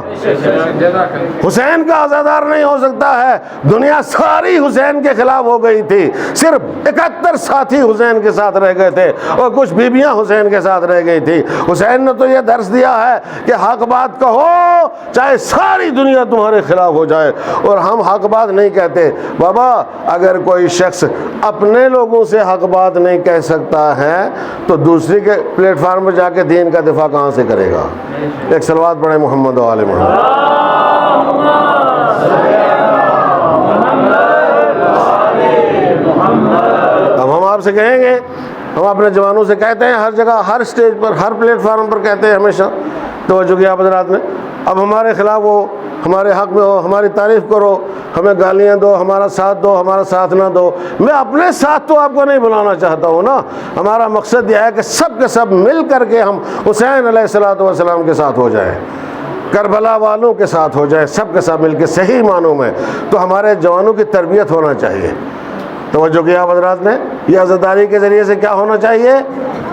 حسین کا عزادار نہیں ہو سکتا ہے۔ دنیا ساری حسین کے خلاف ہو گئی تھی، صرف 71 ساتھی حسین کے ساتھ رہ گئے تھے اور کچھ بیویاں حسین کے ساتھ رہ گئی تھی۔ حسین نے تو یہ درس دیا ہے کہ حق بات کہو چاہے ساری دنیا تمہارے خلاف ہو جائے، اور ہم حق بات نہیں کہتے۔ بابا اگر کوئی شخص اپنے لوگوں سے حق بات نہیں کہہ سکتا ہے تو دوسری کے پلیٹ فارم پر جا کے دین کا دفاع کہاں سے کرے گا؟ ایک صلوات پڑھیں محمد و آل محمد۔ اب ہم آپ سے کہیں گے، ہم اپنے جوانوں سے کہتے ہیں ہر جگہ، ہر سٹیج پر، ہر پلیٹ فارم پر کہتے ہیں ہمیشہ، توجہ کیا حضرات نے، اب ہمارے خلاف ہو، ہمارے حق میں ہو، ہماری تعریف کرو، ہمیں گالیاں دو، ہمارا ساتھ دو، ہمارا ساتھ نہ دو۔ میں اپنے ساتھ تو آپ کو نہیں بلانا چاہتا ہوں نا، ہمارا مقصد یہ ہے کہ سب کے سب مل کر کے ہم حسین علیہ السلام کے ساتھ ہو جائیں، کربلا والوں کے ساتھ ہو جائیں، سب کے ساتھ مل کے صحیح معنوں میں۔ تو ہمارے جوانوں کی تربیت ہونا چاہیے، توجہ کیا حضرات نے، یہ عزاداری کے ذریعے سے کیا ہونا چاہیے؟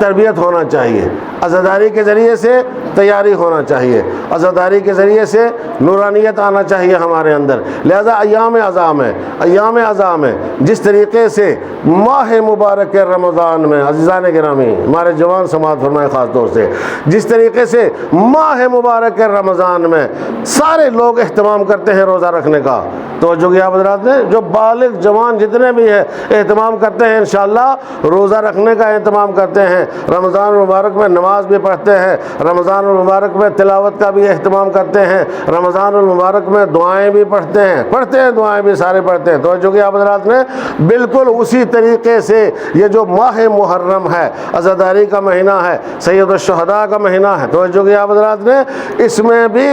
تربیت ہونا چاہیے، عزاداری کے ذریعے سے تیاری ہونا چاہیے، عزاداری کے ذریعے سے نورانیت آنا چاہیے ہمارے اندر۔ لہذا ایام عظام ہے، ایام عظام ہے، جس طریقے سے ماہ مبارک رمضان میں، عزیزان گرامی ہمارے جوان سماعت فرمائیں خاص طور سے، جس طریقے سے ماہ مبارک رمضان میں سارے لوگ اہتمام کرتے ہیں روزہ رکھنے کا، توجہ کیا حضرات نے، جو بالغ جوان جتنے بھی ہیں اہتمام کرتے ہیں، انشاءاللہ روزہ رکھنے کا اہتمام کرتے ہیں، رمضان المبارک میں نماز بھی پڑھتے ہیں، رمضان المبارک میں تلاوت کا بھی اہتمام کرتے ہیں، رمضان المبارک میں دعائیں بھی پڑھتے ہیں، دعائیں بھی سارے پڑھتے ہیں، توجہ کیا حضرات نے۔ بالکل اسی طریقے سے یہ جو ماہ محرم ہے، عزاداری کا مہینہ ہے، سید الشہداء کا مہینہ ہے، توجہ کیا حضرات نے، اس میں بھی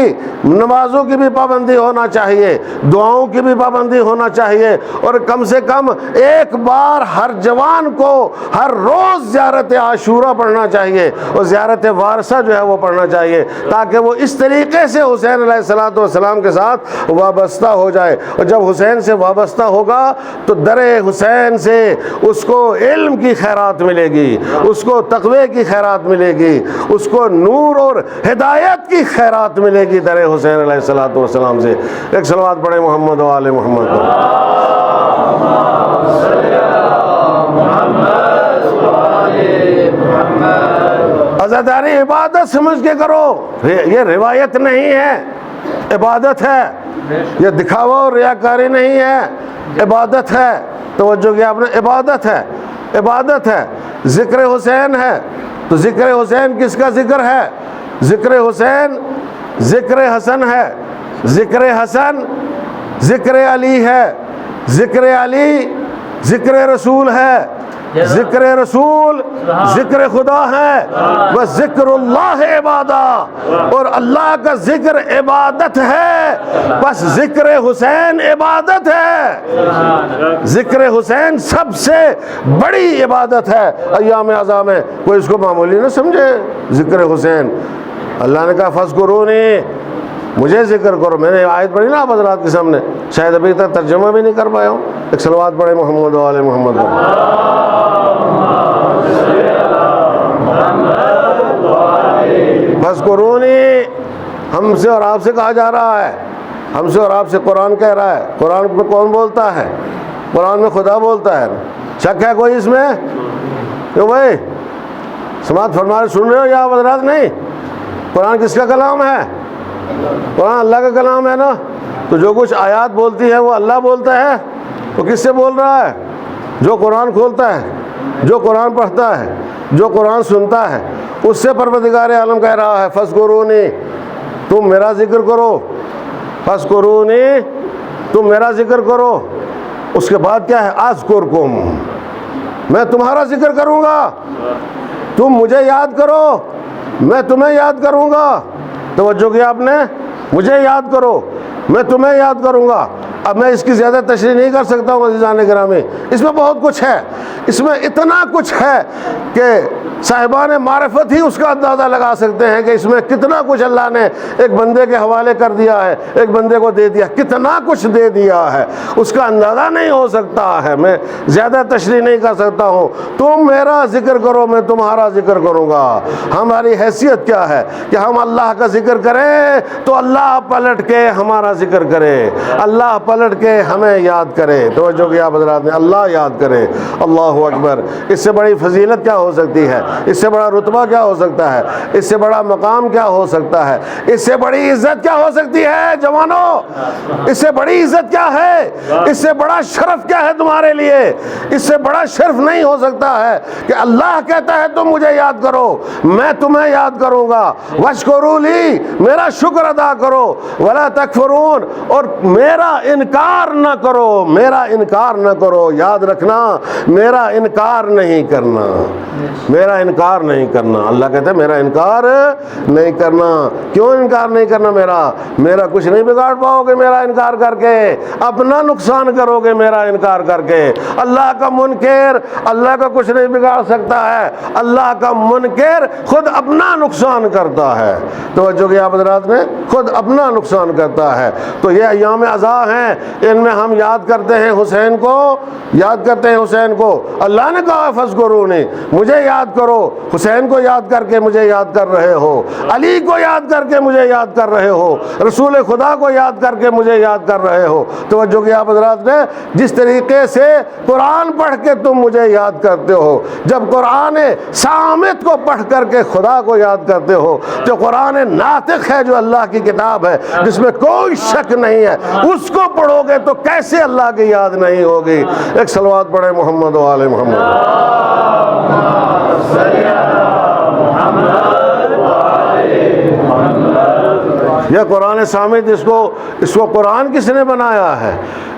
نمازوں کی بھی پابندی ہونا چاہیے، دعاؤں کی بھی پابندی ہونا چاہیے، اور کم سے کم ایک بار ہر جوان کو ہر روز زیارت عاشورہ پڑھنا چاہیے، اور زیارت وارثہ جو ہے وہ پڑھنا چاہیے، تاکہ وہ اس طریقے سے حسین علیہ السلام کے ساتھ وابستہ ہو جائے۔ اور جب حسین سے وابستہ ہوگا تو در حسین سے اس کو علم کی خیرات ملے گی، اس کو تقوی کی خیرات ملے گی، اس کو نور اور ہدایت کی خیرات ملے گی در حسین علیہ السلام سے۔ ایک صلوات پڑھیں محمد و آل محمد۔ عزاداری عبادت سمجھ کے کرو، یہ روایت نہیں ہے، عبادت ہے، یہ دکھاوا اور ریاکاری نہیں ہے، عبادت ہے، توجہ کیا آپ نے، عبادت ہے، عبادت ہے۔ ذکر حسین ہے تو ذکر حسین کس کا ذکر ہے؟ ذکر حسین ذکر حسن ہے، ذکر حسن ذکر علی ہے، ذکر علی ذکر رسول ہے، ذکر رسول ذکر خدا ہے، بس ذکر اللہ عبادہ، اور اللہ کا ذکر عبادت ہے، بس ذکر حسین عبادت ہے، ذکر حسین سب سے بڑی عبادت ہے ایام اعظام میں۔ کوئی اس کو معمولی نہ سمجھے ذکر حسین۔ اللہ نے کہا فَاذْكُرُونِي مجھے ذکر کرو. میں نے آیت پڑھی نا آپ حضرات کے سامنے, شاید ابھی تک ترجمہ بھی نہیں کر پایا ہوں. ایک صلوات پڑھے محمد و آل محمد. فاذکرونی ہم سے اور آپ سے کہا جا رہا ہے, ہم سے اور آپ سے قرآن کہہ رہا ہے. قرآن میں کون بولتا ہے؟ قرآن میں خدا بولتا ہے. شک ہے کوئی اس میں؟ کیوں بھائی سماعت فرما رہے, سن رہے ہو یا حضرات؟ نہیں. قرآن کس کا کلام ہے؟ قرآن اللہ کا کلام ہے نا. تو جو کچھ آیات بولتی ہے وہ اللہ بولتا ہے. وہ کس سے بول رہا ہے؟ جو قرآن کھولتا ہے, جو قرآن پڑھتا ہے, جو قرآن سنتا ہے, اس سے پروردگار عالم کہہ رہا ہے فاذکرونی, تم میرا ذکر کرو. فاذکرونی, تم میرا ذکر کرو. اس کے بعد کیا ہے؟ اذکرکم, میں تمہارا ذکر کروں گا. تم مجھے یاد کرو, میں تمہیں یاد کروں گا. توجہ کیا آپ نے؟ مجھے یاد کرو, میں تمہیں یاد کروں گا. اب میں اس کی زیادہ تشریح نہیں کر سکتا ہوں عزیزان گرامی. اس میں بہت کچھ ہے, اس میں اتنا کچھ ہے کہ صاحبان معرفت ہی اس کا اندازہ لگا سکتے ہیں کہ اس میں کتنا کچھ اللہ نے ایک بندے کے حوالے کر دیا ہے, ایک بندے کو دے دیا, کتنا کچھ دے دیا ہے, اس کا اندازہ نہیں ہو سکتا ہے. میں زیادہ تشریح نہیں کر سکتا ہوں. تم میرا ذکر کرو, میں تمہارا ذکر کروں گا. ہماری حیثیت کیا ہے کہ ہم اللہ کا ذکر کریں تو اللہ پلٹ کے ہمارا ذکر کرے, اللہ پلٹ کے ہمیں یاد کرے. توجہ کیا حضرات نے؟ اللہ یاد کرے. اللہ اکبر. اس سے بڑی فضیلت کیا ہو سکتی ہے؟ اس سے بڑا رتبہ کیا ہو سکتا ہے؟ اس سے بڑا مقام کیا ہو سکتا ہے؟ اس سے بڑی عزت کیا ہو سکتی ہے جوانوں؟ اس سے بڑی عزت کیا ہے؟ اس سے بڑا شرف کیا ہے تمہارے لیے؟ اس سے بڑا شرف نہیں ہو سکتا ہے کہ اللہ کہتا ہے تم مجھے یاد کرو, میں تمہیں یاد کروں گا. واشکروا لی, میرا شکر ادا کرو. ولا تکفرون, اور میرا انکار نہ کرو, میرا انکار نہ کرو. یاد رکھنا, میرا انکار نہیں کرنا, میرا انکار نہیں کرنا. اللہ کہتا ہے میرا انکار نہیں کرنا. کیوں انکار نہیں کرنا؟ میرا کچھ نہیں بگاڑ پاؤ گے میرا انکار کر کے, اپنا نقصان کرو گے میرا انکار کر کے. اللہ کا منکر اللہ کا کچھ نہیں بگاڑ سکتا ہے, اللہ کا منکر خود اپنا نقصان کرتا ہے. توجہ کیا حضرات نے؟ خود اپنا نقصان کرتا ہے. تو یہ ایام عزا ہیں, ان میں ہم یاد کرتے ہیں حسین کو, یاد کرتے ہیں حسین کو. اللہ نے کہا فاذکرونی, مجھے یاد کرو. حسین کو یاد کر کے مجھے یاد کر رہے ہو, علی کو یاد کر کے مجھے یاد کر رہے ہو, رسول خدا کو یاد کر کے مجھے یاد کر رہے ہو. توجہ کیا حضرات نے؟ جس طریقے سے قرآن پڑھ کے تم مجھے یاد کرتے ہو, جب قرآن صامت کو پڑھ کر کے خدا کو یاد کرتے ہو, جو قرآن ناطق ہے, جو اللہ کی کتاب ہے جس میں کوئی شک نہیں ہے, اس کو پڑھو گے تو کیسے اللہ کی یاد نہیں ہوگی. ایک صلوات پڑھے محمد و آل محمد. یہ قرآن صامت, اس کو قرآن کس نے بنایا ہے؟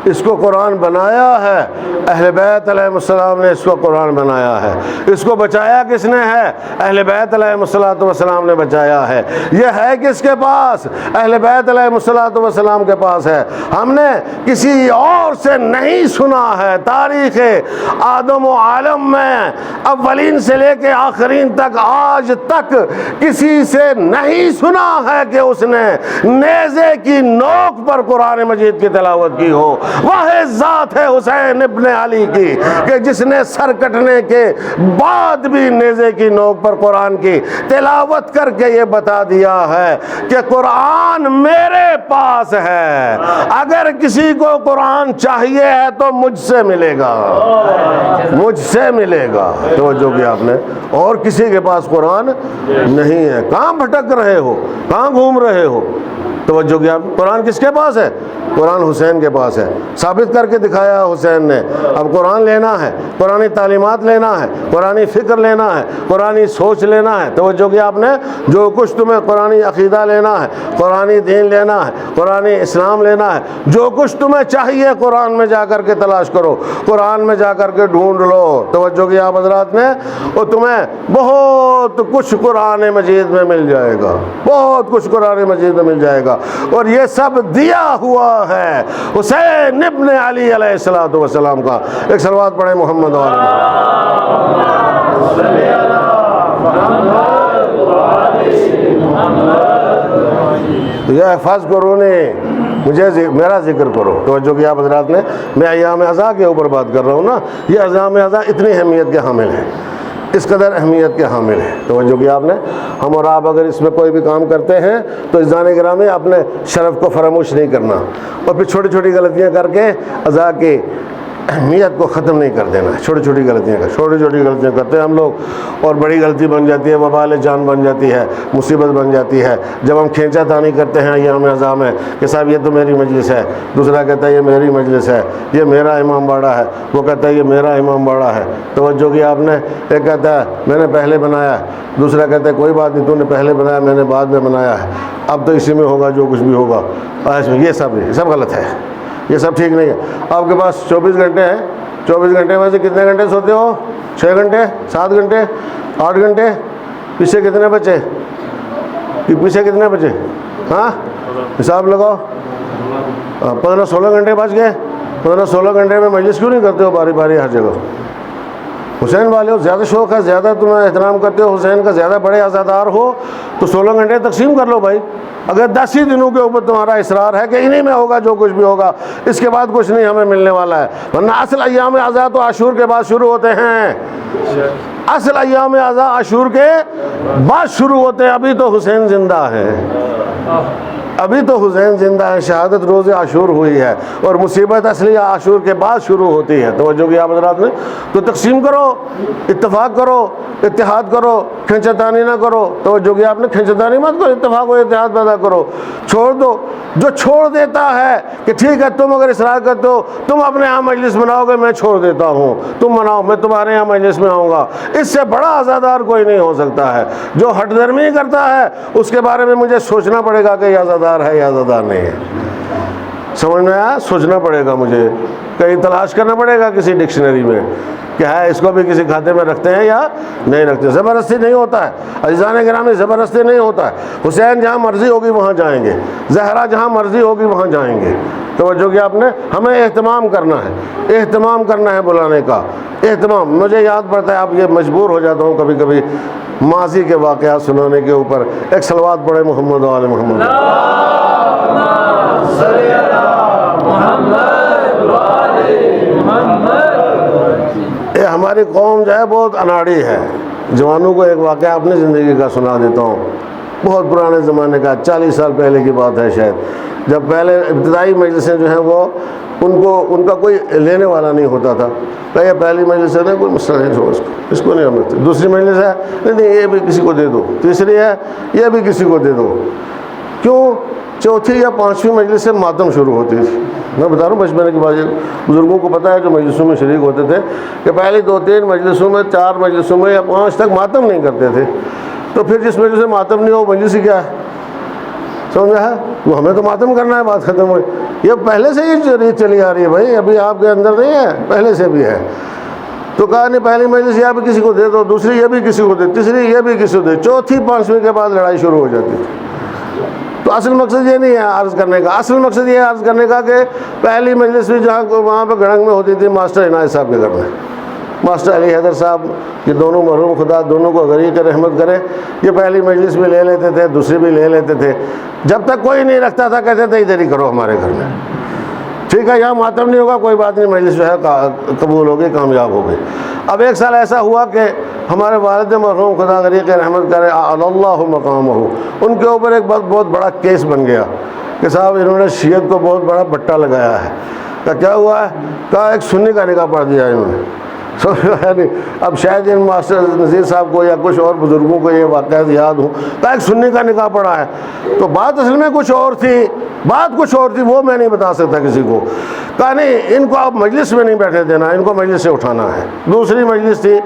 اس کو قرآن بنایا ہے اہل بیت علیہ السلام نے. اس کو قرآن بنایا ہے. اس کو بچایا کس نے ہے؟ اہل بیت علیہ السلام نے بچایا ہے. یہ ہے کس کے پاس؟ اہل بیت علیہ السلام کے پاس ہے. ہم نے کسی اور سے نہیں سنا ہے. تاریخ آدم و عالم میں اولین سے لے کے آخرین تک آج تک کسی سے نہیں سنا ہے کہ اس نے نیزے کی نوک پر قرآن مجید کی تلاوت کی ہو. واحد ذات ہے حسین ابن علی کی کہ جس نے سر کٹنے کے بعد بھی نیزے کی نوک پر قرآن کی تلاوت کر کے یہ بتا دیا ہے کہ قرآن میرے پاس ہے, اگر کسی کو قرآن چاہیے ہے تو مجھ سے ملے گا, مجھ سے ملے گا. توجہ کیا آپ نے؟ اور کسی کے پاس قرآن نہیں ہے. کہاں بھٹک رہے ہو, کہاں گھوم رہے ہو؟ توجہ کیا؟ قرآن کس کے پاس ہے؟ قرآن حسین کے پاس ہے. ثابت کر کے دکھایا حسین نے. اب قرآن لینا ہے, قرآنی تعلیمات لینا ہے, قرآنی فکر لینا ہے, قرآنی سوچ لینا ہے. توجہ کیا آپ نے؟ جو کچھ تمہیں قرآنی عقیدہ لینا ہے, قرآنی دین لینا ہے, قرآنی اسلام لینا ہے, جو کچھ تمہیں چاہیے قرآن میں جا کر کے تلاش کرو, قرآن میں جا کر کے ڈھونڈ لو. توجہ کیا آپ حضرات نے؟ اور تمہیں بہت کچھ قرآن مجید میں مل جائے گا, بہت کچھ قرآن مجید میں مل جائے گا. اور یہ سب دیا ہوا ہے حسین ابن علی علیہ السلام کا. ایک صلوات پڑھیں محمد و آل محمد. تو یا احفاظ کرو نے مجھے میرا ذکر کرو. توجہ کیا آپ حضرات نے؟ میں ایام عزا کے اوپر بات کر رہا ہوں نا. یہ ایام عزا اتنی اہمیت کے حامل ہیں، اس قدر اہمیت کے حامل ہیں. توجہ کیا آپ نے؟ ہم اور آپ اگر اس میں کوئی بھی کام کرتے ہیں تو عزیزان گرامی اپنے شرف کو فراموش نہیں کرنا، اور پھر چھوٹی چھوٹی غلطیاں کر کے عزا کی اہمیت کو ختم نہیں کر دینا. چھوٹی چھوٹی غلطیاں کرتے ہیں ہم لوگ، اور بڑی غلطی بن جاتی ہے، وبال جان بن جاتی ہے، مصیبت بن جاتی ہے. جب ہم کھینچا تانی کرتے ہیں ایام عزا میں کہ صاحب یہ تو میری مجلس ہے، دوسرا کہتا ہے یہ میری مجلس ہے، یہ میرا امام باڑہ ہے، وہ کہتا ہے یہ میرا امام باڑہ ہے. توجہ کی آپ نے؟ ایک کہتا ہے میں نے پہلے بنایا، دوسرا کہتا ہے کوئی بات نہیں، تو نے پہلے بنایا، میں نے بعد میں بنایا ہے، اب تو اسی میں ہوگا جو کچھ بھی ہوگا. یہ سب غلط ہے، یہ سب ٹھیک نہیں ہے. آپ کے پاس 24 گھنٹے ہیں، 24 گھنٹے میں سے کتنے گھنٹے سوتے ہو؟ 6 گھنٹے، 7 گھنٹے، 8 گھنٹے. پیچھے کتنے بچے؟ پیچھے کتنے بچے؟ ہاں حساب لگاؤ. 15-16 گھنٹے بچ گئے. 15-16 گھنٹے میں مجلس کیوں نہیں کرتے ہو باری باری ہر جگہ؟ حسین والے ہو، زیادہ شوق ہے، زیادہ تمہیں احترام کرتے ہو حسین کا، زیادہ بڑے عزادار ہو تو 16 گھنٹے تقسیم کر لو بھائی. اگر 10 ہی دنوں کے اوپر تمہارا اصرار ہے کہ انہی میں ہوگا جو کچھ بھی ہوگا، اس کے بعد کچھ نہیں ہمیں ملنے والا ہے، ورنہ اصل ایام عزا تو عاشور کے بعد شروع ہوتے ہیں. اصل ایام عزا عاشور کے بعد شروع ہوتے ہیں. ابھی تو حسین زندہ ہے، ابھی تو حسین زندہ ہے، شہادت روز عاشور ہوئی ہے، اور مصیبت اصلی عاشور کے بعد شروع ہوتی ہے. توجہ کی آپ حضرات نے؟ تو تقسیم کرو، اتفاق کرو، اتحاد کرو، کھینچتانی نہ کرو. توجہ کی آپ نے؟ کھینچتانی مت کرو، اتفاق و اتحاد پیدا کرو. چھوڑ دو جو چھوڑ دیتا ہے کہ ٹھیک ہے تم اگر اصرار کرتے ہو، تم اپنے یہاں مجلس بناؤ گے، میں چھوڑ دیتا ہوں، تم بناؤ، میں تمہارے یہاں مجلس میں آؤں گا. اس سے بڑا عزادار کوئی نہیں ہو سکتا ہے. جو ہٹ درمی کرتا ہے اس کے بارے میں مجھے سوچنا پڑے گا کہ یہ عزادار ہے یا عزادار نہیں ہے. سمجھ میں آیا؟ سوچنا پڑے گا، مجھے کہیں تلاش کرنا پڑے گا کسی ڈکشنری میں کہ ہے اس کو بھی کسی کھاتے میں رکھتے ہیں یا نہیں رکھتے. زبردستی نہیں ہوتا ہے عزیزان گرامی، زبردستی نہیں ہوتا ہے. حسین جہاں مرضی ہوگی وہاں جائیں گے، زہرا جہاں مرضی ہوگی وہاں جائیں گے. توجہ کہ آپ نے؟ ہمیں اہتمام کرنا ہے، اہتمام کرنا ہے بلانے کا، اہتمام. مجھے یاد پڑتا ہے، اب یہ مجبور ہو جاتا ہوں کبھی کبھی ماضی کے واقعات سنانے کے اوپر. ایک صلوات پڑھے محمد و آل محمد. یہ ہماری قوم جو ہے بہت اناڑی ہے. جوانوں کو ایک واقعہ اپنی زندگی کا سنا دیتا ہوں، بہت پرانے زمانے کا، 40 سال پہلے کی بات ہے شاید. جب پہلے ابتدائی مجلسیں جو ہیں وہ ان کا کوئی لینے والا نہیں ہوتا تھا. کہ یہ پہلی مجلس ہے نا، کوئی مسئلہ نہیں، چھوڑو اس کو نہیں ہم رکھتے. دوسری مجلس ہے، نہیں یہ بھی کسی کو دے دو. تیسری ہے، یہ بھی کسی کو دے دو. کیوں؟ چوتھی یا 5ویں مجلس سے ماتم شروع ہوتی تھی. میں بتا رہا ہوں بچپنے کی بات، بزرگوں کو پتہ ہے جو مجلسوں میں شریک ہوتے تھے کہ پہلی 2-3 مجلسوں میں، 4 مجلسوں میں یا 5 تک ماتم نہیں کرتے تھے. تو پھر جس مجلس سے ماتم نہیں ہو مجلس ہی کیا ہے؟ سمجھا ہے؟ وہ ہمیں تو ماتم کرنا ہے، بات ختم ہوئی. یہ پہلے سے ہی ریت چلی آ رہی ہے بھائی، ابھی آپ کے اندر نہیں ہے، پہلے سے بھی ہے. تو کہا نہیں پہلی مجلس یہ بھی کسی کو دے دو، دوسری یہ بھی کسی کو دے، تیسری یہ بھی کسی کو دے، چوتھی 5ویں کے بعد لڑائی شروع ہو جاتی تھی. تو اصل مقصد یہ نہیں ہے عرض کرنے کا، اصل مقصد یہ ہے عرض کرنے کا کہ پہلی مجلس بھی جہاں وہاں پہ گڑھنگ میں ہوتی تھی ماسٹر عنایت صاحب کے گھر میں. ماسٹر علی حیدر صاحب، یہ دونوں مرحوم خدا دونوں کو غریق رحمت کرے، یہ پہلی مجلس بھی لے لیتے تھے، دوسری بھی لے لیتے تھے. جب تک کوئی نہیں رکھتا تھا کہتے تھے ادھر ہی کرو ہمارے گھر میں، ٹھیک ہے، یہاں ماتم نہیں ہوگا، کوئی بات نہیں، مجلس جو ہے قبول ہوگی، کامیاب ہوگی. اب ایک سال ایسا ہوا کہ ہمارے والد مرحوم خدا غریق رحمت کرے اللہ مقامہ، ان کے اوپر ایک بہت بڑا کیس بن گیا کہ صاحب انہوں نے شیعت کو بہت بڑا بٹا لگایا ہے. کیا ہوا ہے؟ کہا ایک سنی کا نکاح پڑھ دیا انہوں نے. اب شاید ان ماسٹر نذیر صاحب کو یا کچھ اور بزرگوں کو یہ واقعات یاد ہوں، کہا ایک سنی کا نکاح پڑھا ہے. تو بات اصل میں کچھ اور تھی، بات کچھ اور تھی، وہ میں نہیں بتا سکتا کسی کو. کہا نہیں ان کو آپ مجلس میں نہیں بیٹھنے دینا، ان کو مجلس سے اٹھانا ہے. دوسری مجلس تھی،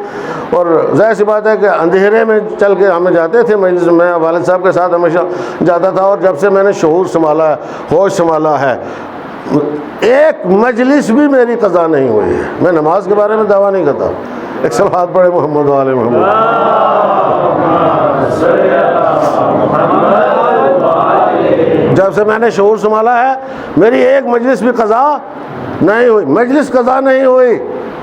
اور ظاہر سی بات ہے کہ اندھیرے میں چل کے ہمیں جاتے تھے مجلس میں، والد صاحب کے ساتھ ہمیشہ جاتا تھا. اور جب سے میں نے شعور سنبھالا ہے، ہوش سنبھالا ہے، ایک مجلس بھی میری قضا نہیں ہوئی ہے. میں نماز کے بارے میں دعویٰ نہیں کرتا. ایک صلوات پڑھے محمد و آل محمد. جب سے میں نے شعور سنبھالا ہے میری ایک مجلس بھی قضا نہیں ہوئی. مجلس قضا نہیں ہوئی،